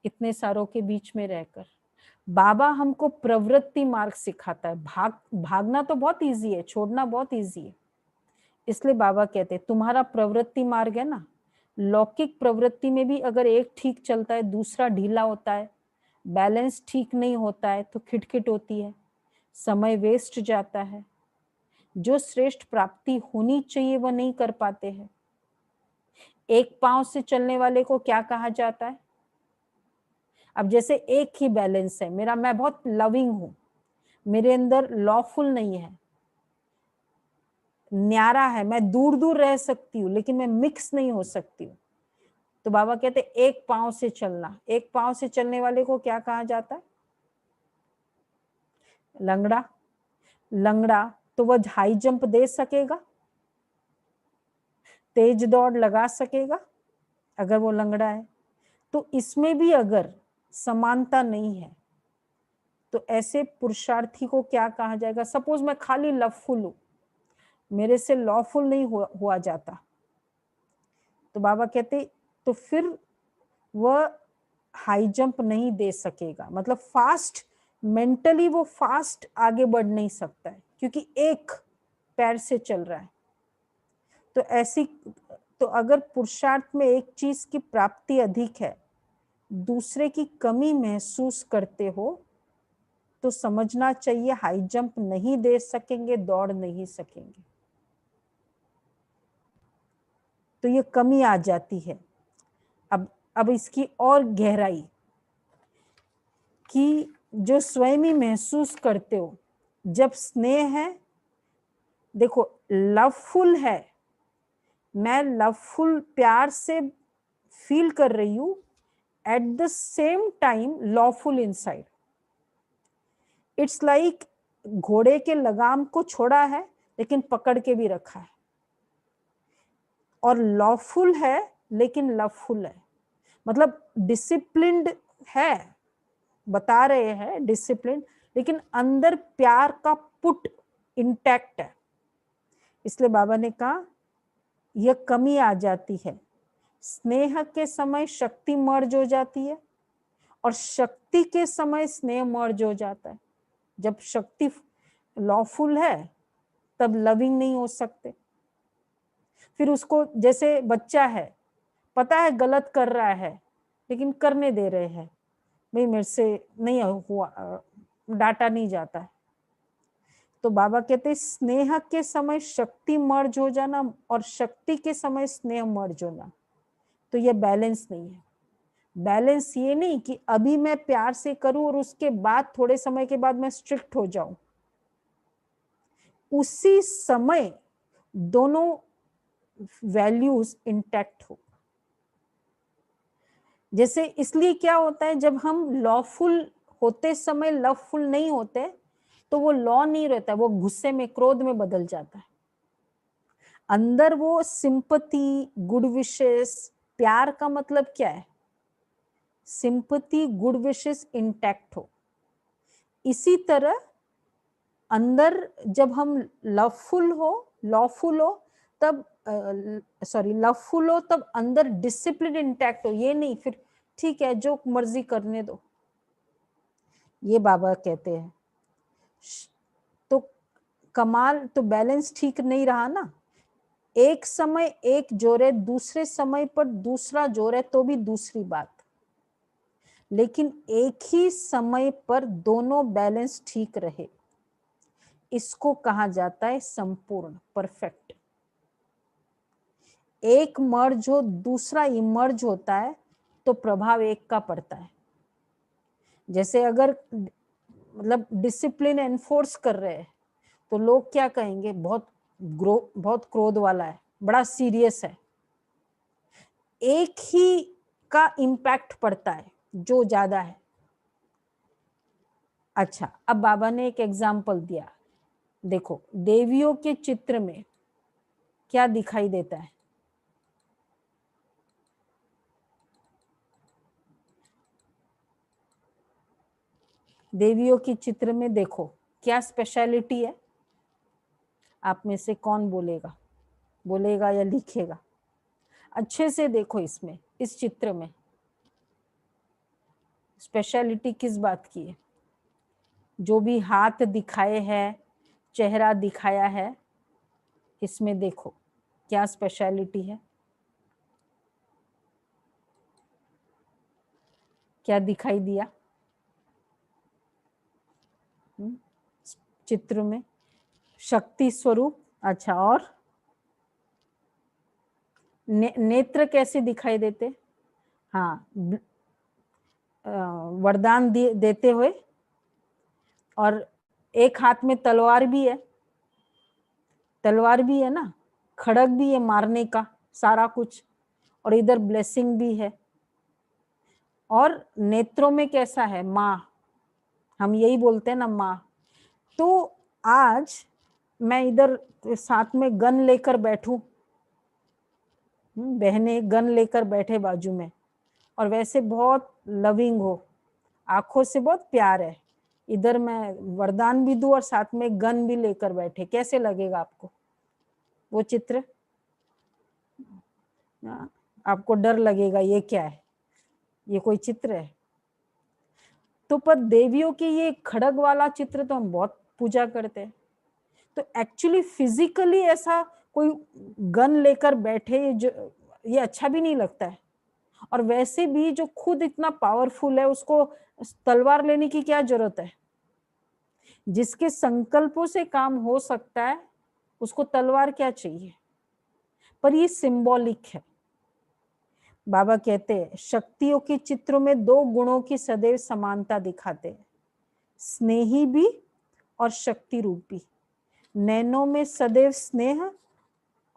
इतने सारों के बीच में रहकर। बाबा हमको प्रवृत्ति मार्ग सिखाता है। भागना तो बहुत इजी है, छोड़ना बहुत इजी है। इसलिए बाबा कहते हैं तुम्हारा प्रवृत्ति मार्ग है ना, लौकिक प्रवृत्ति में भी अगर एक ठीक चलता है दूसरा ढीला होता है, बैलेंस ठीक नहीं होता है तो खिटखिट होती है, समय वेस्ट जाता है, जो श्रेष्ठ प्राप्ति होनी चाहिए वह नहीं कर पाते हैं। एक पांव से चलने वाले को क्या कहा जाता है? अब जैसे एक ही बैलेंस है मेरा, मैं बहुत लविंग हूं, मेरे अंदर लॉफुल नहीं है, न्यारा है, मैं दूर दूर रह सकती हूँ लेकिन मैं मिक्स नहीं हो सकती हूँ। तो बाबा कहते एक पांव से चलना, एक पांव से चलने वाले को क्या कहा जाता है? लंगड़ा। लंगड़ा तो वह हाई जंप दे सकेगा, तेज दौड़ लगा सकेगा अगर वो लंगड़ा है? तो इसमें भी अगर समानता नहीं है तो ऐसे पुरुषार्थी को क्या कहा जाएगा? सपोज मैं खाली लवफुल हूं, मेरे से लॉफुल नहीं हुआ जाता, तो बाबा कहते तो फिर वह हाई जंप नहीं दे सकेगा, मतलब फास्ट, मेंटली वो फास्ट आगे बढ़ नहीं सकता है क्योंकि एक पैर से चल रहा है। तो ऐसी, तो अगर पुरुषार्थ में एक चीज की प्राप्ति अधिक है, दूसरे की कमी महसूस करते हो, तो समझना चाहिए हाई जंप नहीं दे सकेंगे, दौड़ नहीं सकेंगे, तो ये कमी आ जाती है। अब इसकी और गहराई कि जो स्वयं ही महसूस करते हो, जब स्नेह है, देखो लवफुल है, मैं लवफुल प्यार से फील कर रही हूं, at the same time lawful inside. It's like घोड़े के लगाम को छोड़ा है लेकिन पकड़ के भी रखा है, और लॉफुल है लेकिन लवफुल है, मतलब डिसिप्लिन्ड है, बता रहे हैं डिसिप्लिन, लेकिन अंदर प्यार का पुट इंटैक्ट है। इसलिए बाबा ने कहा यह कमी आ जाती है, स्नेह के समय शक्ति मर्ज हो जाती है और शक्ति के समय स्नेह मर्ज हो जाता है। जब शक्ति लॉफुल है तब लविंग नहीं हो सकते। फिर उसको, जैसे बच्चा है, पता है गलत कर रहा है लेकिन करने दे रहे हैं, भाई मेरे से नहीं हुआ, डांटा नहीं जाता है। तो बाबा कहते हैं स्नेह के समय शक्ति मर्ज हो जाना और शक्ति के समय स्नेह मर्ज होना, तो ये बैलेंस नहीं है। बैलेंस ये नहीं कि अभी मैं प्यार से करूं और उसके बाद थोड़े समय के बाद मैं स्ट्रिक्ट हो जाऊं, उसी समय दोनों वैल्यूज इंटैक्ट हो। जैसे इसलिए क्या होता है, जब हम लॉफुल होते समय लवफुल नहीं होते तो वो लॉ नहीं रहता, वो गुस्से में, क्रोध में बदल जाता है। अंदर वो सिंपैथी, गुड विशेस, प्यार का मतलब क्या है? सिंपैथी, गुड विशेस इंटैक्ट हो। इसी तरह अंदर जब हम लवफुल हो तब लवफुल हो तब अंदर डिसिप्लिन इंटैक्ट हो। ये नहीं फिर ठीक है जो मर्जी करने दो, ये बाबा कहते हैं। तो कमाल, तो बैलेंस ठीक नहीं रहा ना, एक समय एक जोर है, दूसरे समय पर दूसरा जोर है तो भी दूसरी बात, लेकिन एक ही समय पर दोनों बैलेंस ठीक रहे, इसको कहा जाता है संपूर्ण, परफेक्ट। एक मर्ज हो, दूसरा इमर्ज होता है, तो प्रभाव एक का पड़ता है। जैसे अगर मतलब डिसिप्लिन एनफोर्स कर रहे हैं तो लोग क्या कहेंगे, बहुत क्रोध वाला है, बड़ा सीरियस है। एक ही का इम्पैक्ट पड़ता है जो ज्यादा है। अच्छा, अब बाबा ने एक एग्जाम्पल दिया, देखो देवियों के चित्र में क्या दिखाई देता है। देवियों के चित्र में देखो क्या स्पेशलिटी है, आप में से कौन बोलेगा या लिखेगा? अच्छे से देखो, इसमें इस चित्र में स्पेशलिटी किस बात की है? जो भी हाथ दिखाए हैं, चेहरा दिखाया है, इसमें देखो क्या स्पेशलिटी है, क्या दिखाई दिया चित्र में? शक्ति स्वरूप। अच्छा, और नेत्र कैसे दिखाई देते? हाँ, वरदान देते हुए, और एक हाथ में तलवार भी है ना, खड़ग भी है मारने का सारा कुछ, और इधर ब्लेसिंग भी है। और नेत्रों में कैसा है? माँ, हम यही बोलते हैं ना, माँ। तो आज मैं इधर साथ में गन लेकर बैठूं, बहने गन लेकर बैठे बाजू में, और वैसे बहुत लविंग हो, आंखों से बहुत प्यार है, इधर मैं वरदान भी दूं और साथ में गन भी लेकर बैठे, कैसे लगेगा आपको वो चित्र? आपको डर लगेगा, ये क्या है, ये कोई चित्र है? तो पर देवियों की ये खड़ग वाला चित्र तो हम बहुत पूजा करते हैं। तो एक्चुअली फिजिकली ऐसा कोई गन लेकर बैठे, जो ये अच्छा भी नहीं लगता है। और वैसे भी जो खुद इतना पावरफुल है, उसको तलवार लेने की क्या जरूरत है? जिसके संकल्पों से काम हो सकता है उसको तलवार क्या चाहिए? पर ये सिंबॉलिक है। बाबा कहते हैं शक्तियों के चित्रों में दो गुणों की सदैव समानता दिखाते हैं, स्नेही भी और शक्ति रूपी। नैनों में सदैव स्नेह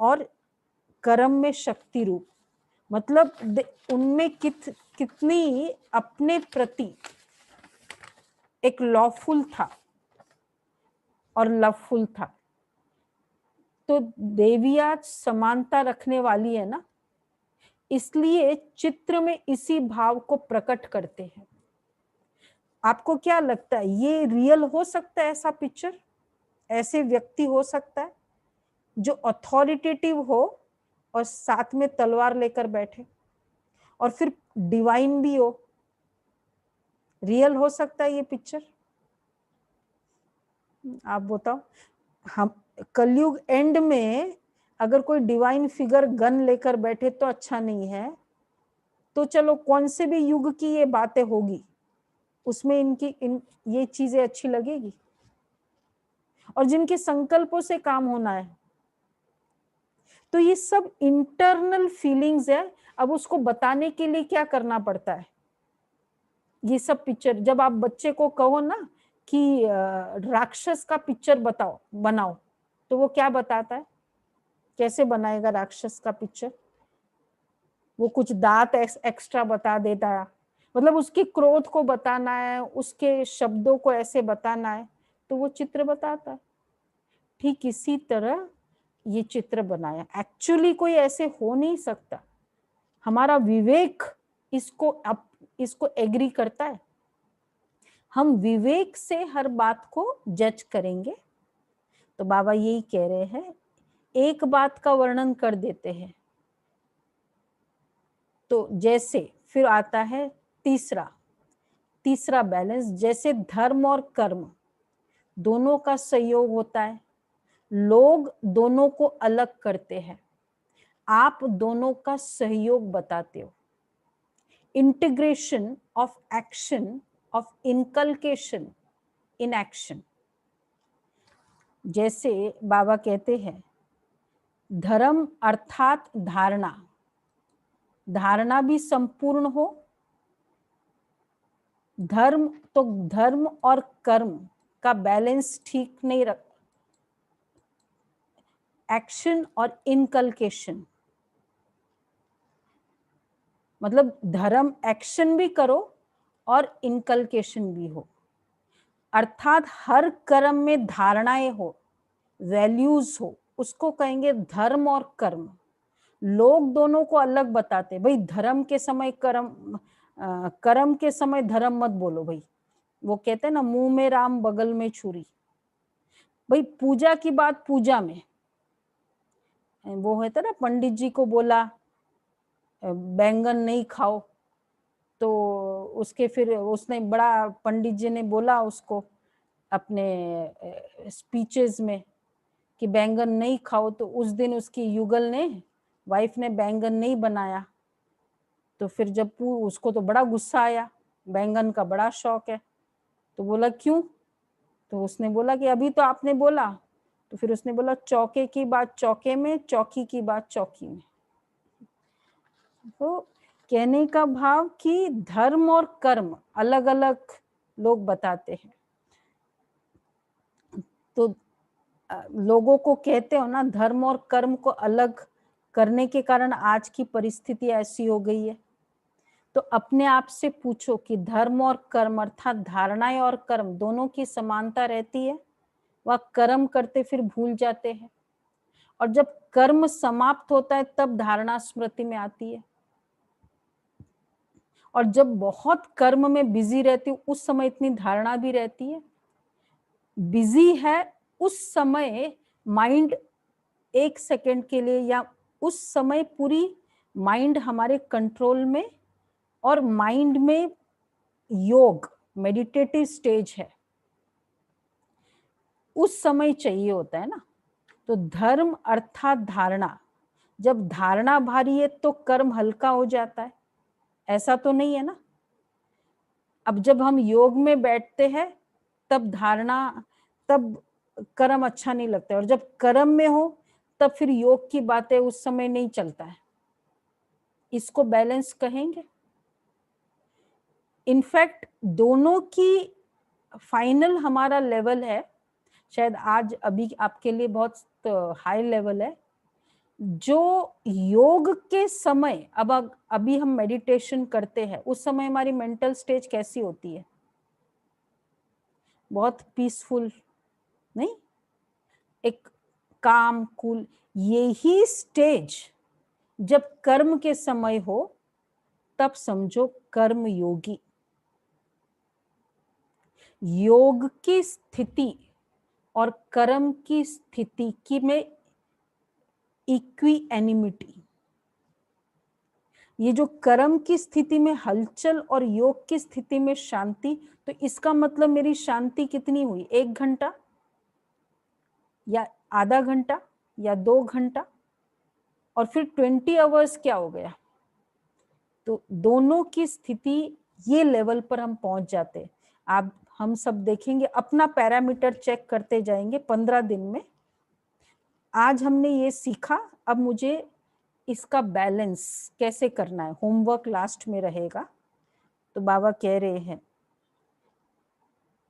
और कर्म में शक्ति रूप। मतलब उनमें कितनी अपने प्रति एक लॉफुल था और लवफुल था। तो देविया समानता रखने वाली है ना, इसलिए चित्र में इसी भाव को प्रकट करते हैं। आपको क्या लगता है, ये रियल हो सकता है? ऐसा पिक्चर, ऐसे व्यक्ति हो सकता है जो अथॉरिटेटिव हो और साथ में तलवार लेकर बैठे, और फिर डिवाइन भी हो? रियल हो सकता है ये पिक्चर? आप बताओ। हम कलयुग एंड में अगर कोई डिवाइन फिगर गन लेकर बैठे तो अच्छा नहीं है, तो चलो कौन से भी युग की ये बातें होगी, उसमें ये चीजें अच्छी लगेगी? और जिनके संकल्पों से काम होना है, तो ये सब इंटरनल फीलिंग्स है। अब उसको बताने के लिए क्या करना पड़ता है? ये सब पिक्चर जब आप बच्चे को कहो ना कि राक्षस का पिक्चर बनाओ, तो वो क्या बताता है? कैसे बनाएगा राक्षस का पिक्चर? वो कुछ दांत एक्स्ट्रा बता देता है, मतलब उसके क्रोध को बताना है, उसके शब्दों को ऐसे बताना है, तो वो चित्र बताता है। ठीक इसी तरह ये चित्र बनाया, एक्चुअली कोई ऐसे हो नहीं सकता। हमारा विवेक इसको एग्री करता है। हम विवेक से हर बात को जज करेंगे। तो बाबा यही कह रहे हैं, एक बात का वर्णन कर देते हैं। तो जैसे फिर आता है तीसरा बैलेंस, जैसे धर्म और कर्म दोनों का सहयोग होता है, लोग दोनों को अलग करते हैं, आप दोनों का सहयोग बताते हो। Integration of action, of inculcation in action. जैसे बाबा कहते हैं धर्म अर्थात धारणा, धारणा भी संपूर्ण हो। धर्म तो धर्म और कर्म का बैलेंस ठीक नहीं रख, एक्शन और इनकलकेशन, मतलब धर्म एक्शन भी करो और इनकलकेशन भी हो, अर्थात हर कर्म में धारणाएं हो, वैल्यूज हो, उसको कहेंगे धर्म और कर्म। लोग दोनों को अलग बताते, भाई धर्म के समय कर्म, कर्म के समय धर्म मत बोलो भाई। वो कहते हैं ना, मुंह में राम बगल में छुरी। भाई पूजा की बात पूजा में, वो है ना, पंडित जी को बोला बैंगन नहीं खाओ, तो उसके फिर उसने बड़ा, पंडित जी ने बोला उसको अपने स्पीचेस में कि बैंगन नहीं खाओ, तो उस दिन उसकी युगल ने, वाइफ ने बैंगन नहीं बनाया। तो फिर जब उसको तो बड़ा गुस्सा आया, बैंगन का बड़ा शौक है, तो बोला क्यों? तो उसने बोला कि अभी तो आपने बोला। तो फिर उसने बोला चौके की बात चौके में, चौकी की बात चौकी में। तो कहने का भाव कि धर्म और कर्म अलग अलग लोग बताते हैं। तो लोगों को कहते हो ना, धर्म और कर्म को अलग करने के कारण आज की परिस्थिति ऐसी हो गई है। तो अपने आप से पूछो कि धर्म और कर्म अर्थात धारणाएं और कर्म दोनों की समानता रहती है? वह कर्म करते फिर भूल जाते हैं, और जब कर्म समाप्त होता है तब धारणा स्मृति में आती है। और जब बहुत कर्म में बिजी रहती हूँ उस समय इतनी धारणा भी रहती है। बिजी है उस समय माइंड एक सेकंड के लिए, या उस समय पूरी माइंड हमारे कंट्रोल में, और माइंड में योग मेडिटेटिव स्टेज है, उस समय चाहिए होता है ना। तो धर्म अर्थात धारणा, जब धारणा भारी है तो कर्म हल्का हो जाता है, ऐसा तो नहीं है ना। अब जब हम योग में बैठते हैं तब धारणा, तब कर्म अच्छा नहीं लगता है, और जब कर्म में हो तब फिर योग की बातें उस समय नहीं चलता है। इसको बैलेंस कहेंगे। इनफैक्ट दोनों की फाइनल हमारा लेवल है, शायद आज अभी आपके लिए बहुत हाई लेवल है, जो योग के समय, अब अभी हम मेडिटेशन करते हैं, उस समय हमारी मेंटल स्टेज कैसी होती है? बहुत पीसफुल, नहीं, एक काम कूल। यही स्टेज जब कर्म के समय हो तब समझो कर्म योगी। योग की स्थिति और कर्म की स्थिति की में इक्विएनिमिटी, ये जो कर्म की स्थिति में हलचल और योग की स्थिति में शांति, तो इसका मतलब मेरी शांति कितनी हुई? 1 घंटा या आधा घंटा या 2 घंटा, और फिर 20 आवर्स क्या हो गया? तो दोनों की स्थिति ये लेवल पर हम पहुंच जाते। आप हम सब देखेंगे, अपना पैरामीटर चेक करते जाएंगे 15 दिन में। आज हमने ये सीखा, अब मुझे इसका बैलेंस कैसे करना है, होमवर्क लास्ट में रहेगा। तो बाबा कह रहे हैं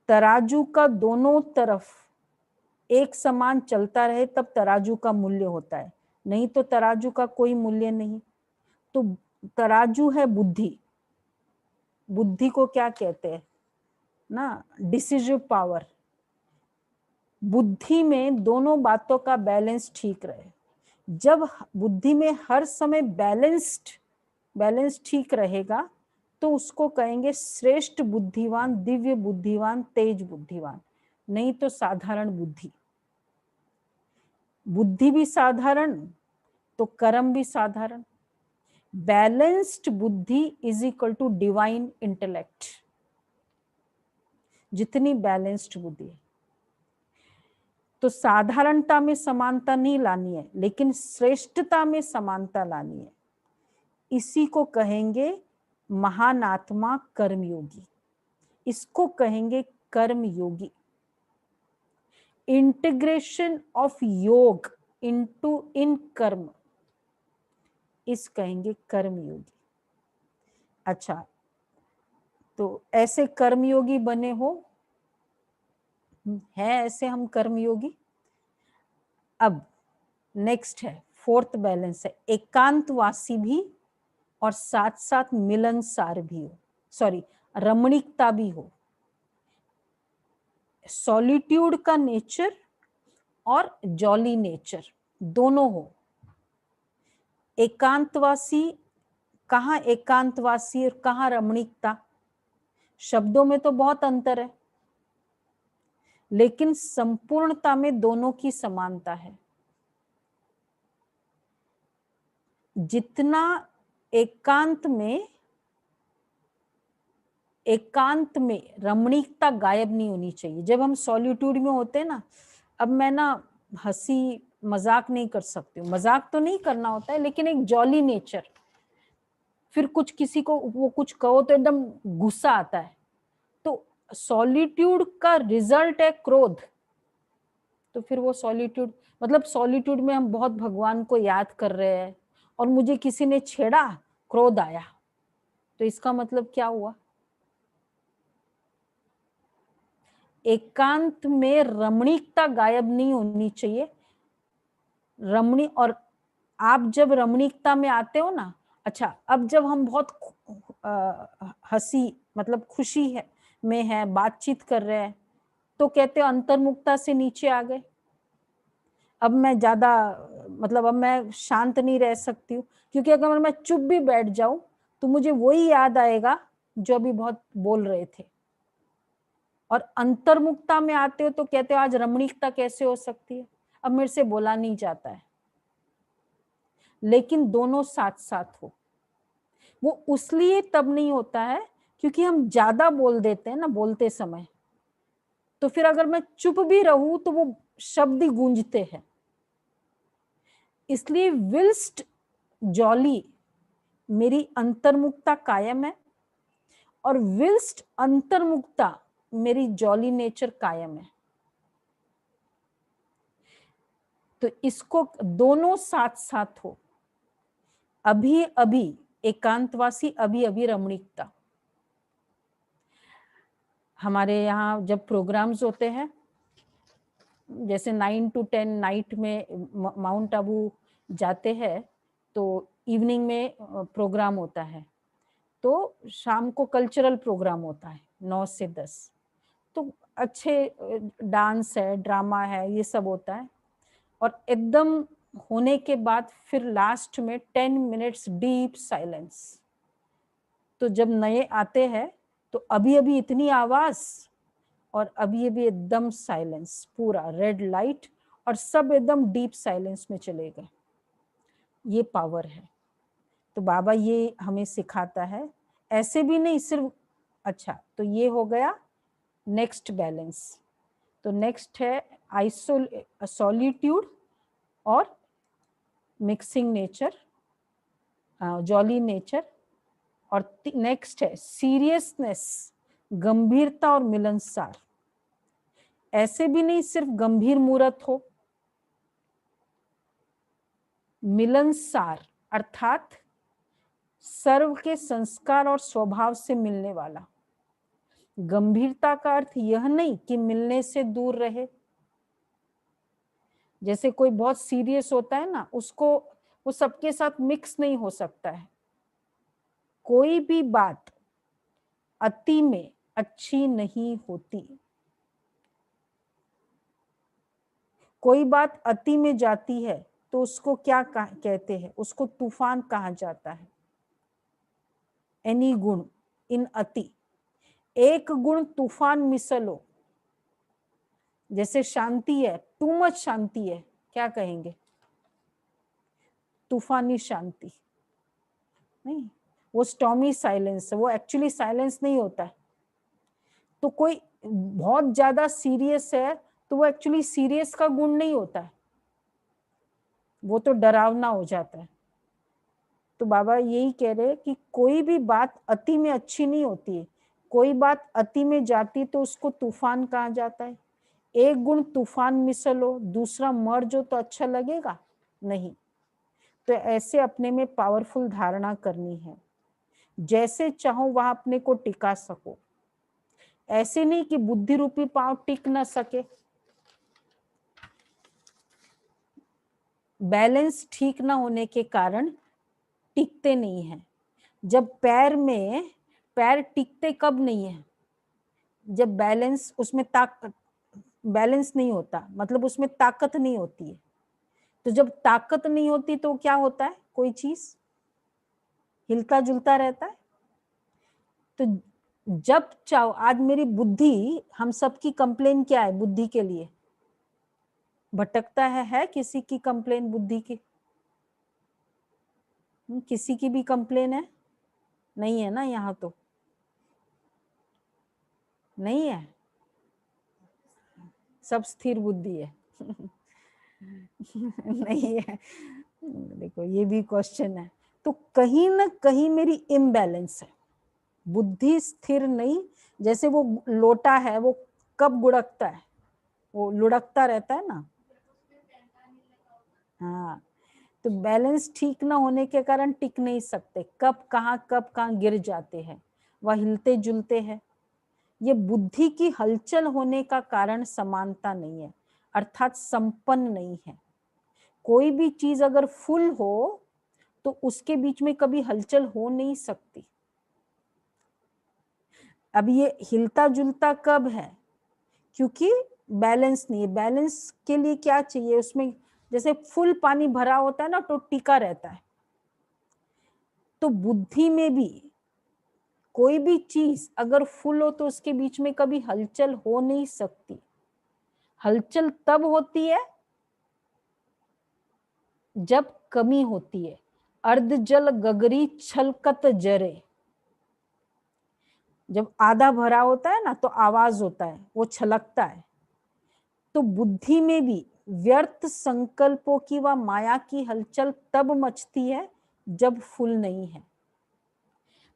तराजू का दोनों तरफ एक समान चलता रहे तब तराजू का मूल्य होता है, नहीं तो तराजू का कोई मूल्य नहीं। तो तराजू है बुद्धि। बुद्धि को क्या कहते हैं ना, डिसिसिव पावर। बुद्धि में दोनों बातों का बैलेंस ठीक रहे। जब बुद्धि में हर समय बैलेंस ठीक रहेगा तो उसको कहेंगे श्रेष्ठ बुद्धिवान, दिव्य बुद्धिवान, तेज बुद्धिवान, नहीं तो साधारण बुद्धि। बुद्धि भी साधारण तो कर्म भी साधारण। बैलेंस्ड बुद्धि is equal to divine intellect. जितनी बैलेंस्ड बुद्धि, तो साधारणता में समानता नहीं लानी है, लेकिन श्रेष्ठता में समानता लानी है। इसी को कहेंगे महान आत्मा कर्मयोगी, इसको कहेंगे कर्म योगी। इंटीग्रेशन ऑफ योग इनटू इन कर्म, इस कहेंगे कर्मयोगी। अच्छा, तो ऐसे कर्मयोगी बने हो, है ऐसे हम कर्मयोगी। अब नेक्स्ट है, फोर्थ बैलेंस है, एकांतवासी भी और साथ साथ मिलनसार भी हो, सॉरी रमणीकता भी हो। सॉलिट्यूड का नेचर और जॉली नेचर दोनों हो। एकांतवासी, कहाँ एकांतवासी और कहाँ रमणीकता, शब्दों में तो बहुत अंतर है, लेकिन संपूर्णता में दोनों की समानता है। जितना एकांत में रमणीकता गायब नहीं होनी चाहिए। जब हम सॉलिट्यूड में होते हैं ना, अब मैं ना हंसी मजाक नहीं कर सकती हूँ, मजाक तो नहीं करना होता है, लेकिन एक जॉली नेचर, फिर कुछ किसी को वो कुछ कहो तो एकदम गुस्सा आता है, तो सॉलिट्यूड का रिजल्ट है क्रोध। तो फिर वो सॉलिट्यूड, मतलब सॉलिट्यूड में हम बहुत भगवान को याद कर रहे हैं और मुझे किसी ने छेड़ा, क्रोध आया, तो इसका मतलब क्या हुआ? एकांत में रमणीकता गायब नहीं होनी चाहिए। और आप जब रमणीकता में आते हो ना, अच्छा अब जब हम बहुत हंसी मतलब खुशी है में है, बातचीत कर रहे हैं, तो कहते हो अंतर्मुखता से नीचे आ गए। अब मैं ज्यादा मतलब अब मैं शांत नहीं रह सकती हूँ, क्योंकि अगर मैं चुप भी बैठ जाऊं तो मुझे वही याद आएगा जो अभी बहुत बोल रहे थे। और अंतर्मुखता में आते हो तो कहते हो आज रमणीकता कैसे हो सकती है, अब मेरे से बोला नहीं जाता है। लेकिन दोनों साथ साथ हो। वो उसलिए तब नहीं होता है क्योंकि हम ज्यादा बोल देते हैं ना बोलते समय, तो फिर अगर मैं चुप भी रहूं तो वो शब्द ही गूंजते हैं। इसलिए विल्स्ट जॉली मेरी अंतर्मुखता कायम है, और विल्स्ट अंतर्मुखता मेरी जॉली नेचर कायम है। तो इसको दोनों साथ साथ हो, अभी अभी एकांतवासी, अभी अभी रमणीकता। हमारे यहाँ जब प्रोग्राम्स होते हैं, जैसे 9 to 10 नाइट में माउंट आबू जाते हैं, तो इवनिंग में प्रोग्राम होता है, तो शाम को कल्चरल प्रोग्राम होता है 9 से 10, तो अच्छे डांस है, ड्रामा है, ये सब होता है। और एकदम होने के बाद फिर लास्ट में 10 मिनट्स डीप साइलेंस। तो जब नए आते हैं तो अभी अभी इतनी आवाज और अभी अभी एकदम साइलेंस, पूरा रेड लाइट और सब एकदम डीप साइलेंस में चले गए। ये पावर है। तो बाबा ये हमें सिखाता है, ऐसे भी नहीं सिर्फ। अच्छा, तो ये हो गया नेक्स्ट बैलेंस। तो नेक्स्ट है सॉलिट्यूड और मिक्सिंग नेचर, जॉली नेचर। और नेक्स्ट है सीरियसनेस, गंभीरता और मिलनसार। ऐसे भी नहीं सिर्फ गंभीर मूर्त हो, मिलनसार अर्थात सर्व के संस्कार और स्वभाव से मिलने वाला। गंभीरता का अर्थ यह नहीं कि मिलने से दूर रहे। जैसे कोई बहुत सीरियस होता है ना, उसको वो सबके साथ मिक्स नहीं हो सकता है। कोई भी बात अति में अच्छी नहीं होती। कोई बात अति में जाती है तो उसको क्या कहते हैं? उसको तूफान कहा जाता है। एनी गुण इन अति, एक गुण तूफान मिसलो। जैसे शांति है, टू मच शांति है, क्या कहेंगे? तूफानी शांति नहीं, वो स्टॉर्मी साइलेंस है, वो एक्चुअली साइलेंस नहीं होता है। तो कोई बहुत ज्यादा सीरियस है तो वो एक्चुअली सीरियस का गुण नहीं होता है, वो तो डरावना हो जाता है। तो बाबा यही कह रहे हैं कि कोई भी बात अति में अच्छी नहीं होती है। कोई बात अति में जाती तो उसको तूफान कहा जाता है। एक गुण तूफान मिसल हो, दूसरा मर्ज हो, तो अच्छा लगेगा नहीं। तो ऐसे अपने में पावरफुल धारणा करनी है, जैसे चाहो वहां अपने को टिका सको। ऐसे नहीं कि बुद्धि रूपी पांव टिक ना सके। बैलेंस ठीक ना होने के कारण टिकते नहीं है। जब पैर टिकते कब नहीं है? जब बैलेंस उसमें बैलेंस नहीं होता, मतलब उसमें ताकत नहीं होती है। तो जब ताकत नहीं होती तो क्या होता है? कोई चीज हिलता जुलता रहता है। तो जब चाहो, आज मेरी बुद्धि, हम सबकी कंप्लेन क्या है बुद्धि के लिए? भटकता है किसी की कंप्लेन बुद्धि की? किसी की भी कंप्लेन है? नहीं है ना, यहाँ तो नहीं है, सब स्थिर बुद्धि है। नहीं है। देखो ये भी क्वेश्चन है। तो कहीं ना कहीं मेरी इम्बैलेंस है, बुद्धि स्थिर नहीं। जैसे वो लोटा है, वो कब गुड़कता है? वो लुढ़कता रहता है ना। हाँ, तो बैलेंस ठीक ना होने के कारण टिक नहीं सकते, कब कहाँ गिर जाते हैं, वह हिलते जुलते हैं। ये बुद्धि की हलचल होने का कारण समानता नहीं है, अर्थात संपन्न नहीं है। कोई भी चीज अगर फुल हो तो उसके बीच में कभी हलचल हो नहीं सकती। अब ये हिलता जुलता कब है? क्योंकि बैलेंस नहीं है। बैलेंस के लिए क्या चाहिए उसमें? जैसे फुल पानी भरा होता है ना, तो टिका रहता है। तो बुद्धि में भी कोई भी चीज अगर फुल हो तो उसके बीच में कभी हलचल हो नहीं सकती। हलचल तब होती है जब कमी होती है। अर्ध जल गगरी छलकत जरे। जब आधा भरा होता है ना तो आवाज होता है, वो छलकता है। तो बुद्धि में भी व्यर्थ संकल्पों की व माया की हलचल तब मचती है जब फुल नहीं है।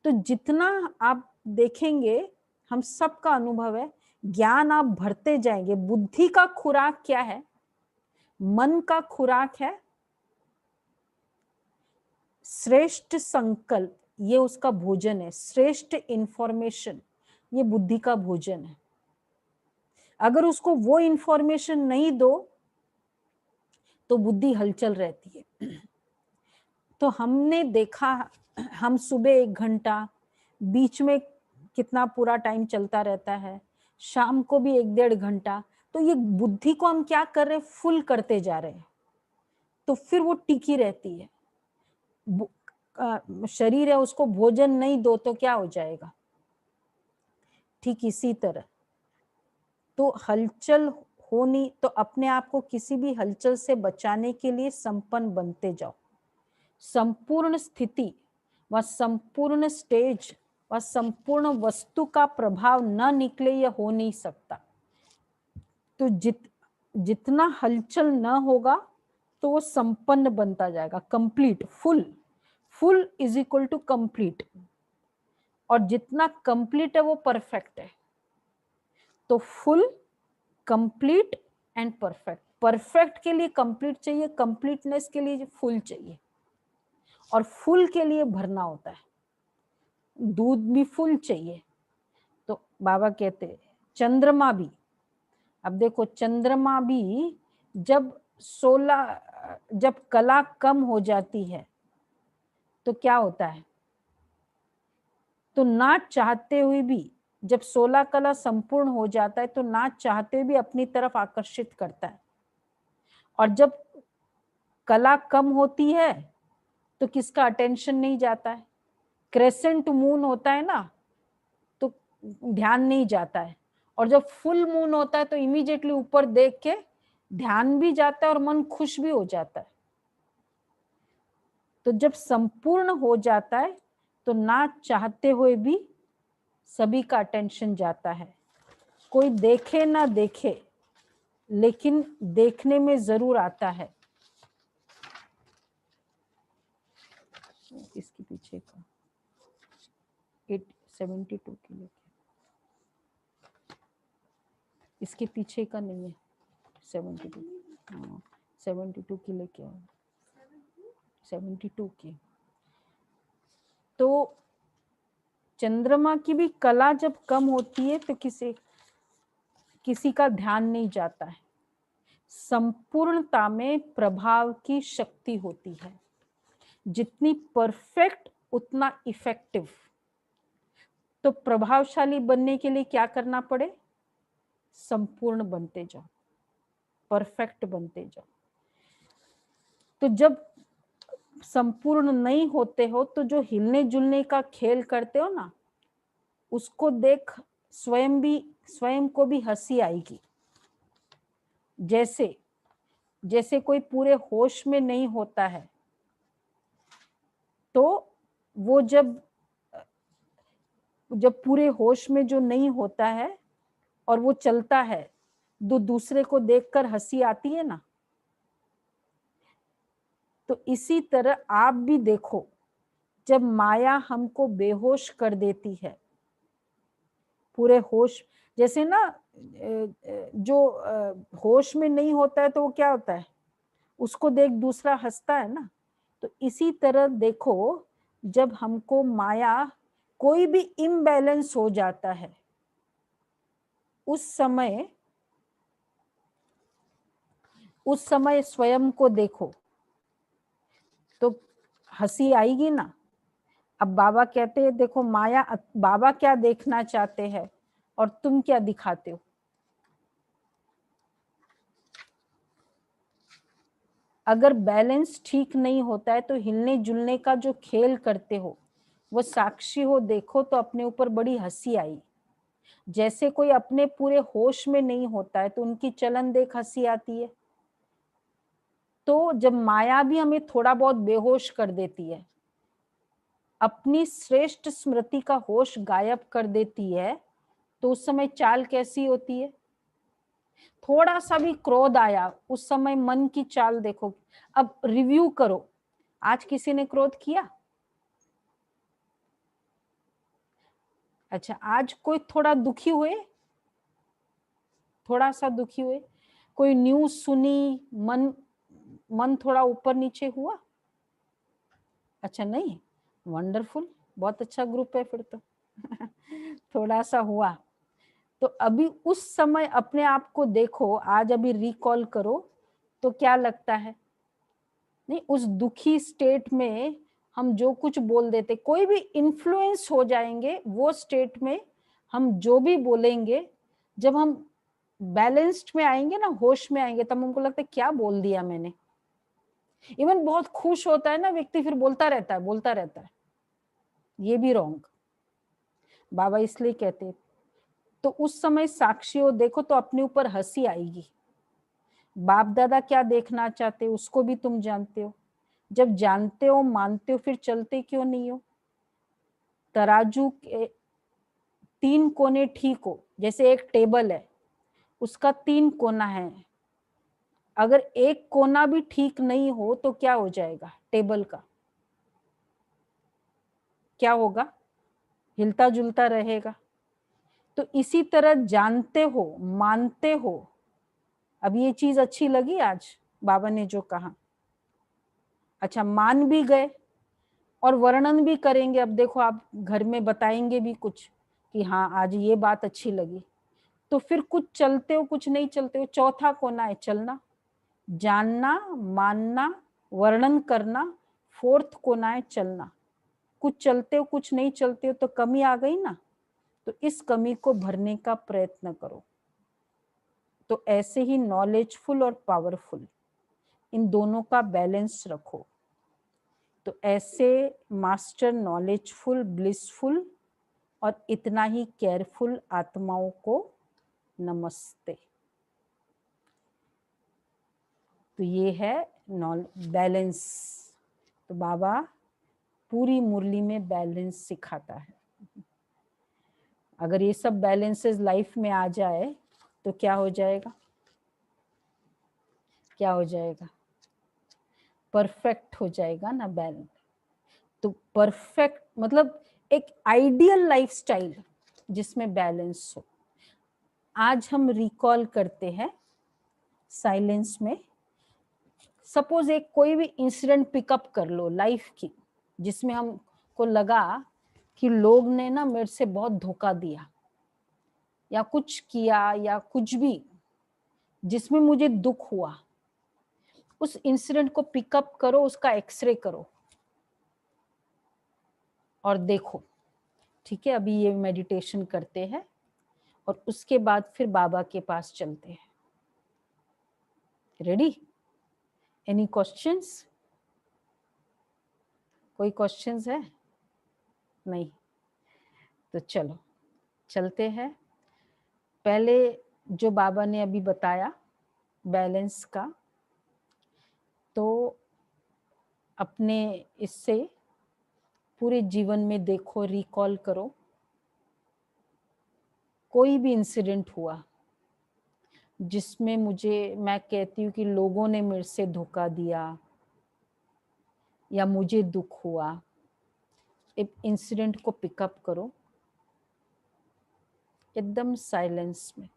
तो जितना आप देखेंगे, हम सबका अनुभव है, ज्ञान आप भरते जाएंगे। बुद्धि का खुराक क्या है? मन का खुराक है श्रेष्ठ संकल्प, ये उसका भोजन है। श्रेष्ठ इंफॉर्मेशन, ये बुद्धि का भोजन है। अगर उसको वो इंफॉर्मेशन नहीं दो तो बुद्धि हलचल रहती है। तो हमने देखा, हम सुबह 1 घंटा, बीच में कितना पूरा टाइम चलता रहता है, शाम को भी 1-1.5 घंटा। तो ये बुद्धि को हम क्या कर रहे हैं? फुल करते जा रहे हैं। तो फिर वो टिकी रहती है। शरीर है, उसको भोजन नहीं दो तो क्या हो जाएगा? ठीक इसी तरह तो हलचल होनी, तो अपने आप को किसी भी हलचल से बचाने के लिए संपन्न बनते जाओ। संपूर्ण स्थिति व संपूर्ण स्टेज व संपूर्ण वस्तु का प्रभाव न निकले, यह हो नहीं सकता। तो जितना हलचल न होगा तो वो संपन्न बनता जाएगा, complete, full is equal to complete. और जितना कंप्लीट है वो परफेक्ट है। तो full, complete and perfect. Perfect के लिए कंप्लीट चाहिए, कंप्लीटनेस के लिए फुल चाहिए। और फुल के लिए भरना होता है, दूध भी फुल चाहिए। तो बाबा कहते हैं चंद्रमा भी, अब देखो चंद्रमा भी जब कला कम हो जाती है तो क्या होता है? तो ना चाहते हुए भी, जब 16 कला संपूर्ण हो जाता है तो ना चाहते हुए भी अपनी तरफ आकर्षित करता है। और जब कला कम होती है तो किसका अटेंशन नहीं जाता है? क्रेसेंट मून होता है ना, तो ध्यान नहीं जाता है। और जब फुल मून होता है तो इमीडिएटली ऊपर देख के ध्यान भी जाता है और मन खुश भी हो जाता है। तो जब संपूर्ण हो जाता है तो ना चाहते हुए भी सभी का अटेंशन जाता है। कोई देखे ना देखे, लेकिन देखने में जरूर आता है। इसके पीछे का 872 के लिए इसके पीछे का नहीं है 72। हाँ 72 की लेके आओ, 72 की। तो चंद्रमा की भी कला जब कम होती है तो किसी का ध्यान नहीं जाता है। संपूर्णता में प्रभाव की शक्ति होती है, जितनी परफेक्ट उतना इफेक्टिव। तो प्रभावशाली बनने के लिए क्या करना पड़े? संपूर्ण बनते जाओ, परफेक्ट बनते जाओ। तो जब संपूर्ण नहीं होते हो तो जो हिलने जुलने का खेल करते हो ना, उसको देख स्वयं को भी हंसी आएगी। जैसे कोई पूरे होश में नहीं होता है, तो वो जब पूरे होश में जो नहीं होता है और वो चलता है, दूसरे को देखकर हंसी आती है ना। तो इसी तरह आप भी देखो, जब माया हमको बेहोश कर देती है, पूरे होश, जैसे ना जो होश में नहीं होता है तो वो क्या होता है, उसको देख दूसरा हंसता है ना। तो इसी तरह देखो, जब हमको माया कोई भी इम्बैलेंस हो जाता है, उस समय स्वयं को देखो तो हंसी आएगी ना। अब बाबा कहते हैं देखो माया, बाबा क्या देखना चाहते हैं और तुम क्या दिखाते हो। अगर बैलेंस ठीक नहीं होता है तो हिलने जुलने का जो खेल करते हो वो साक्षी हो देखो तो अपने ऊपर बड़ी हंसी आई। जैसे कोई अपने पूरे होश में नहीं होता है तो उनकी चलन देख हंसी आती है। तो जब माया भी हमें थोड़ा बहुत बेहोश कर देती है, अपनी श्रेष्ठ स्मृति का होश गायब कर देती है, तो उस समय चाल कैसी होती है। थोड़ा सा भी क्रोध आया, उस समय मन की चाल देखो। अब रिव्यू करो, आज किसी ने क्रोध किया? अच्छा, आज कोई थोड़ा दुखी हुए, थोड़ा सा दुखी हुए, कोई न्यूज सुनी, मन थोड़ा ऊपर नीचे हुआ? अच्छा नहीं, वंडरफुल, बहुत अच्छा ग्रुप है फिर तो। थोड़ा सा हुआ तो अभी उस समय अपने आप को देखो, आज अभी रिकॉल करो तो क्या लगता है। नहीं, उस दुखी स्टेट में हम जो कुछ बोल देते, कोई भी इन्फ्लुएंस हो जाएंगे वो स्टेट में। हम जो भी बोलेंगे, जब हम बैलेंस्ड में आएंगे ना, होश में आएंगे, तब हमको लगता है क्या बोल दिया मैंने। इवन बहुत खुश होता है ना व्यक्ति, फिर बोलता रहता है, ये भी रॉन्ग। बाबा इसलिए कहते हैं, तो उस समय साक्षी हो देखो तो अपने ऊपर हंसी आएगी। बाप दादा क्या देखना चाहते हो उसको भी तुम जानते हो। जब जानते हो, मानते हो, फिर चलते क्यों नहीं हो। तराजू के 3 कोने ठीक हो, जैसे एक टेबल है, उसका 3 कोना है, अगर एक कोना भी ठीक नहीं हो तो क्या हो जाएगा टेबल का? क्या होगा? हिलता जुलता रहेगा। तो इसी तरह जानते हो, मानते हो। अब ये चीज अच्छी लगी आज बाबा ने जो कहा, अच्छा मान भी गए और वर्णन भी करेंगे। अब देखो आप घर में बताएंगे भी कुछ कि हाँ आज ये बात अच्छी लगी। तो फिर कुछ चलते हो, कुछ नहीं चलते हो। चौथा कोना है चलना, जानना, मानना, वर्णन करना। फोर्थ कोना है चलना। कुछ चलते हो, कुछ नहीं चलते हो, तो कमी आ गई ना। तो इस कमी को भरने का प्रयत्न करो। तो ऐसे ही नॉलेजफुल और पावरफुल, इन दोनों का बैलेंस रखो। तो ऐसे मास्टर नॉलेजफुल, ब्लिसफुल और इतना ही केयरफुल आत्माओं को नमस्ते। तो ये है बैलेंस। तो बाबा पूरी मुरली में बैलेंस सिखाता है। अगर ये सब बैलेंसेस लाइफ में आ जाए तो क्या हो जाएगा? क्या हो जाएगा? परफेक्ट हो जाएगा ना बैलेंस। तो परफेक्ट मतलब एक आइडियल लाइफस्टाइल जिसमें बैलेंस हो। आज हम रिकॉल करते हैं साइलेंस में। सपोज एक कोई भी इंसिडेंट पिकअप कर लो लाइफ की, जिसमें हमको लगा कि लोग ने ना मेरे से बहुत धोखा दिया या कुछ किया या कुछ भी जिसमें मुझे दुख हुआ। उस इंसिडेंट को पिकअप करो, उसका एक्सरे करो और देखो। ठीक है, अभी ये मेडिटेशन करते हैं और उसके बाद फिर बाबा के पास चलते हैं। रेडी? Any questions? कोई क्वेश्चंस है? नहीं? तो चलो चलते हैं। पहले जो बाबा ने अभी बताया बैलेंस का, तो अपने इससे पूरे जीवन में देखो, रिकॉल करो। कोई भी इंसिडेंट हुआ जिसमें मैं कहती हूँ कि लोगों ने मेरे से धोखा दिया या मुझे दुख हुआ, एक इंसिडेंट को पिकअप करो एकदम साइलेंस में।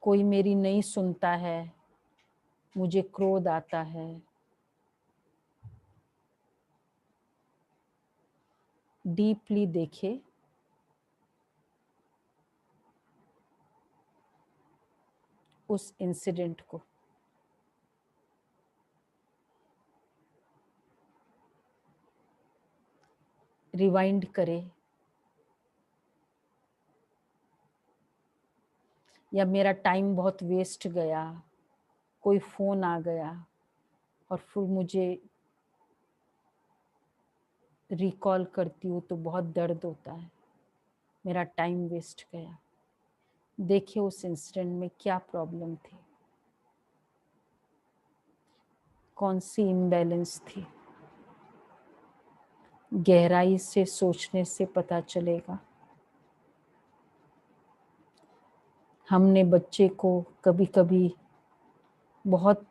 कोई मेरी नहीं सुनता है, मुझे क्रोध आता है, डीपली देखे उस इंसिडेंट को। रिवाइंड करे, या मेरा टाइम बहुत वेस्ट गया, कोई फोन आ गया और फिर मुझे रिकॉल करती हूँ तो बहुत दर्द होता है, मेरा टाइम वेस्ट गया। देखिए उस इंसिडेंट में क्या प्रॉब्लम थी, कौन सी इम्बैलेंस थी। गहराई से सोचने से पता चलेगा। हमने बच्चे को कभी कभी बहुत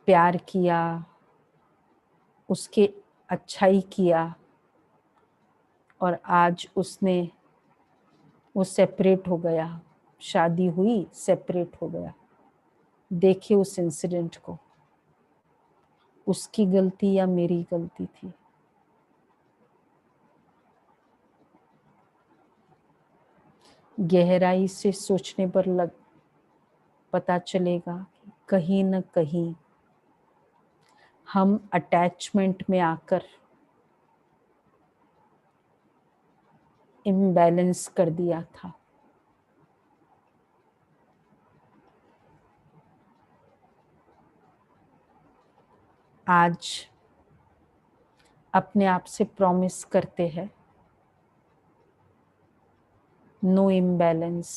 प्यार किया, उसके अच्छाई किया, और आज वो सेपरेट हो गया, शादी हुई, सेपरेट हो गया। देखिए उस इंसिडेंट को, उसकी गलती या मेरी गलती थी। गहराई से सोचने पर पता चलेगा कि कहीं न कहीं हम अटैचमेंट में आकर इम्बैलेंस कर दिया था। आज अपने आप से प्रॉमिस करते हैं, नो इम्बैलेंस।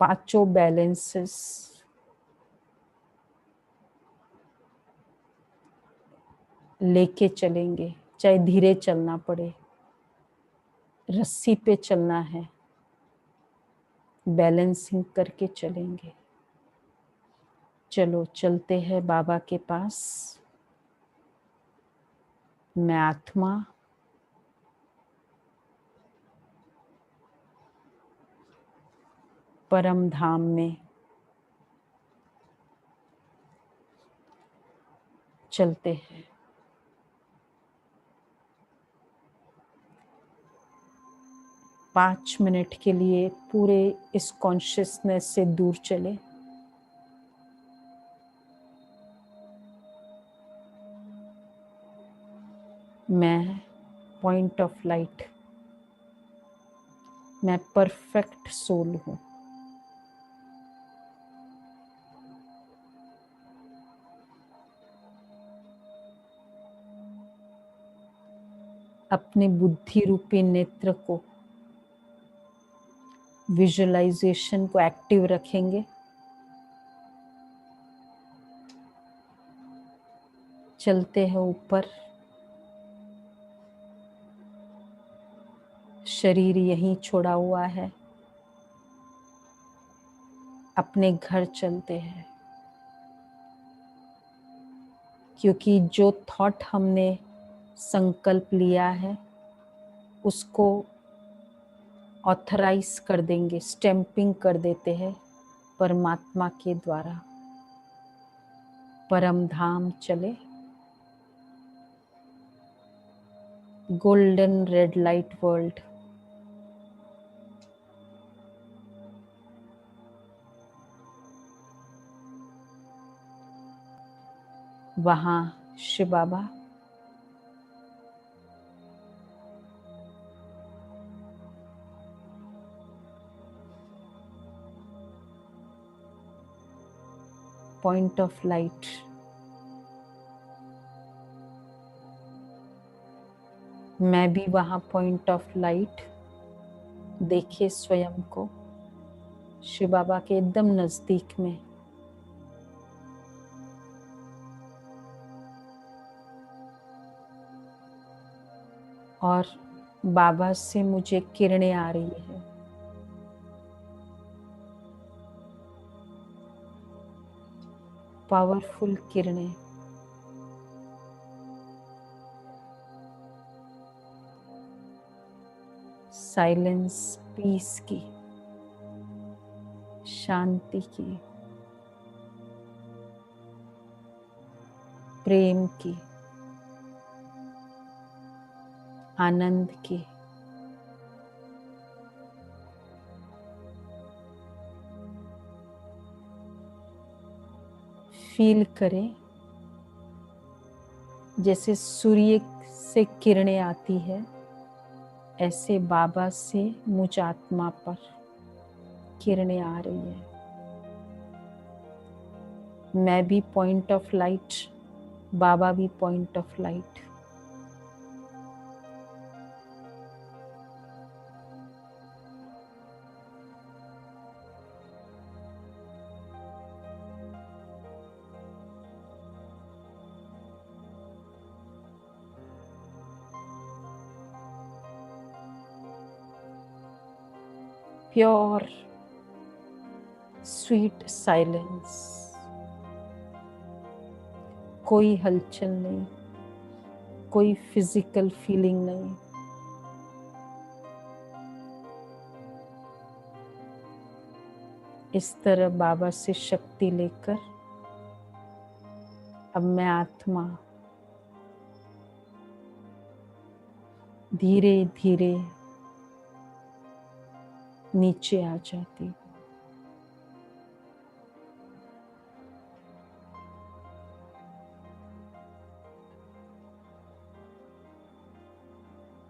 पांचों बैलेंसेस लेके चलेंगे, चाहे धीरे चलना पड़े, रस्सी पे चलना है, बैलेंसिंग करके चलेंगे। चलो चलते हैं बाबा के पास। मैं आत्मा परम धाम में चलते हैं। पाँच मिनट के लिए पूरे इस कॉन्शियसनेस से दूर चले। मैं पॉइंट ऑफ लाइट, मैं परफेक्ट सोल हूँ। अपने बुद्धि रूपी नेत्र को, विजुअलाइजेशन को एक्टिव रखेंगे। चलते हैं ऊपर। शरीर यहीं छोड़ा हुआ है, अपने घर चलते हैं। क्योंकि जो थॉट हमने संकल्प लिया है उसको ऑथराइज कर देंगे, स्टैंपिंग कर देते हैं परमात्मा के द्वारा। परम धाम चले, गोल्डन रेड लाइट वर्ल्ड। वहाँ शिव बाबा पॉइंट ऑफ लाइट, मैं भी वहाँ पॉइंट ऑफ लाइट। देखिए स्वयं को शिव बाबा के एकदम नजदीक में। और बाबा से मुझे किरणें आ रही है। पावरफुल किरणें। साइलेंस, पीस की, शांति की, प्रेम की, आनंद की। फील करें जैसे सूर्य से किरणें आती है, ऐसे बाबा से मुझ आत्मा पर किरणें आ रही है। मैं भी पॉइंट ऑफ लाइट, बाबा भी point of light. Pure sweet silence, कोई हलचल नहीं, कोई फिजिकल फीलिंग नहीं। इस तरह बाबा से शक्ति लेकर अब मैं आत्मा धीरे धीरे नीचे आ जाती।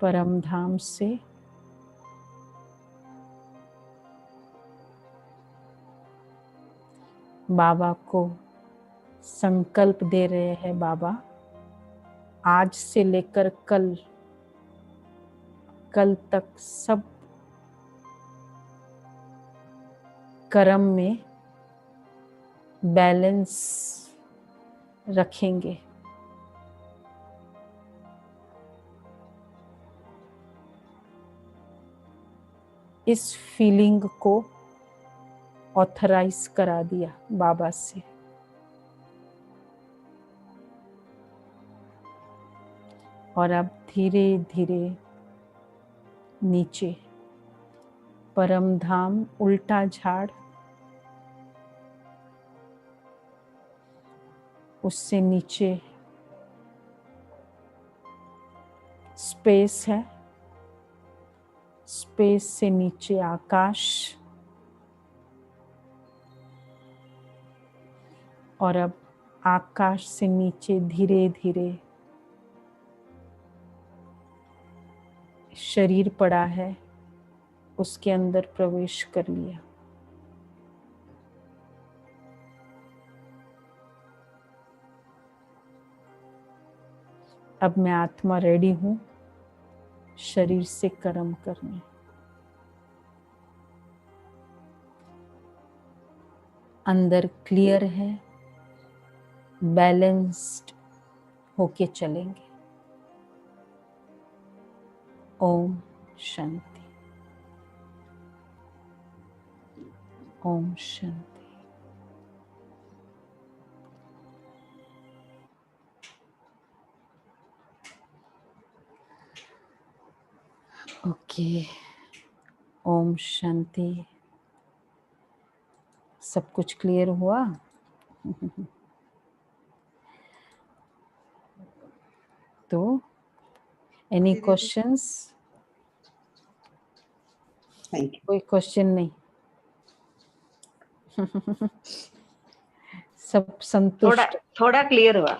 परम धाम से बाबा को संकल्प दे रहे हैं, बाबा आज से लेकर कल तक सब कर्म में बैलेंस रखेंगे। इस फीलिंग को ऑथराइज करा दिया बाबा से। और अब धीरे धीरे नीचे परम धाम, उल्टा झाड़, उससे नीचे स्पेस है, स्पेस से नीचे आकाश, और अब आकाश से नीचे धीरे धीरे शरीर पड़ा है, उसके अंदर प्रवेश कर लिया। अब मैं आत्मा रेडी हूं शरीर से कर्म करने। अंदर क्लियर है, बैलेंस्ड होके चलेंगे। ओम शांति, ओम शांति। ओके, ओम शांति। सब कुछ क्लियर हुआ? तो एनी क्वेश्चंस? Thank you. कोई क्वेश्चन नहीं? सब संतुष्ट? थोड़ा क्लियर हुआ,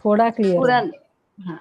थोड़ा क्लियर पूरा हुआ?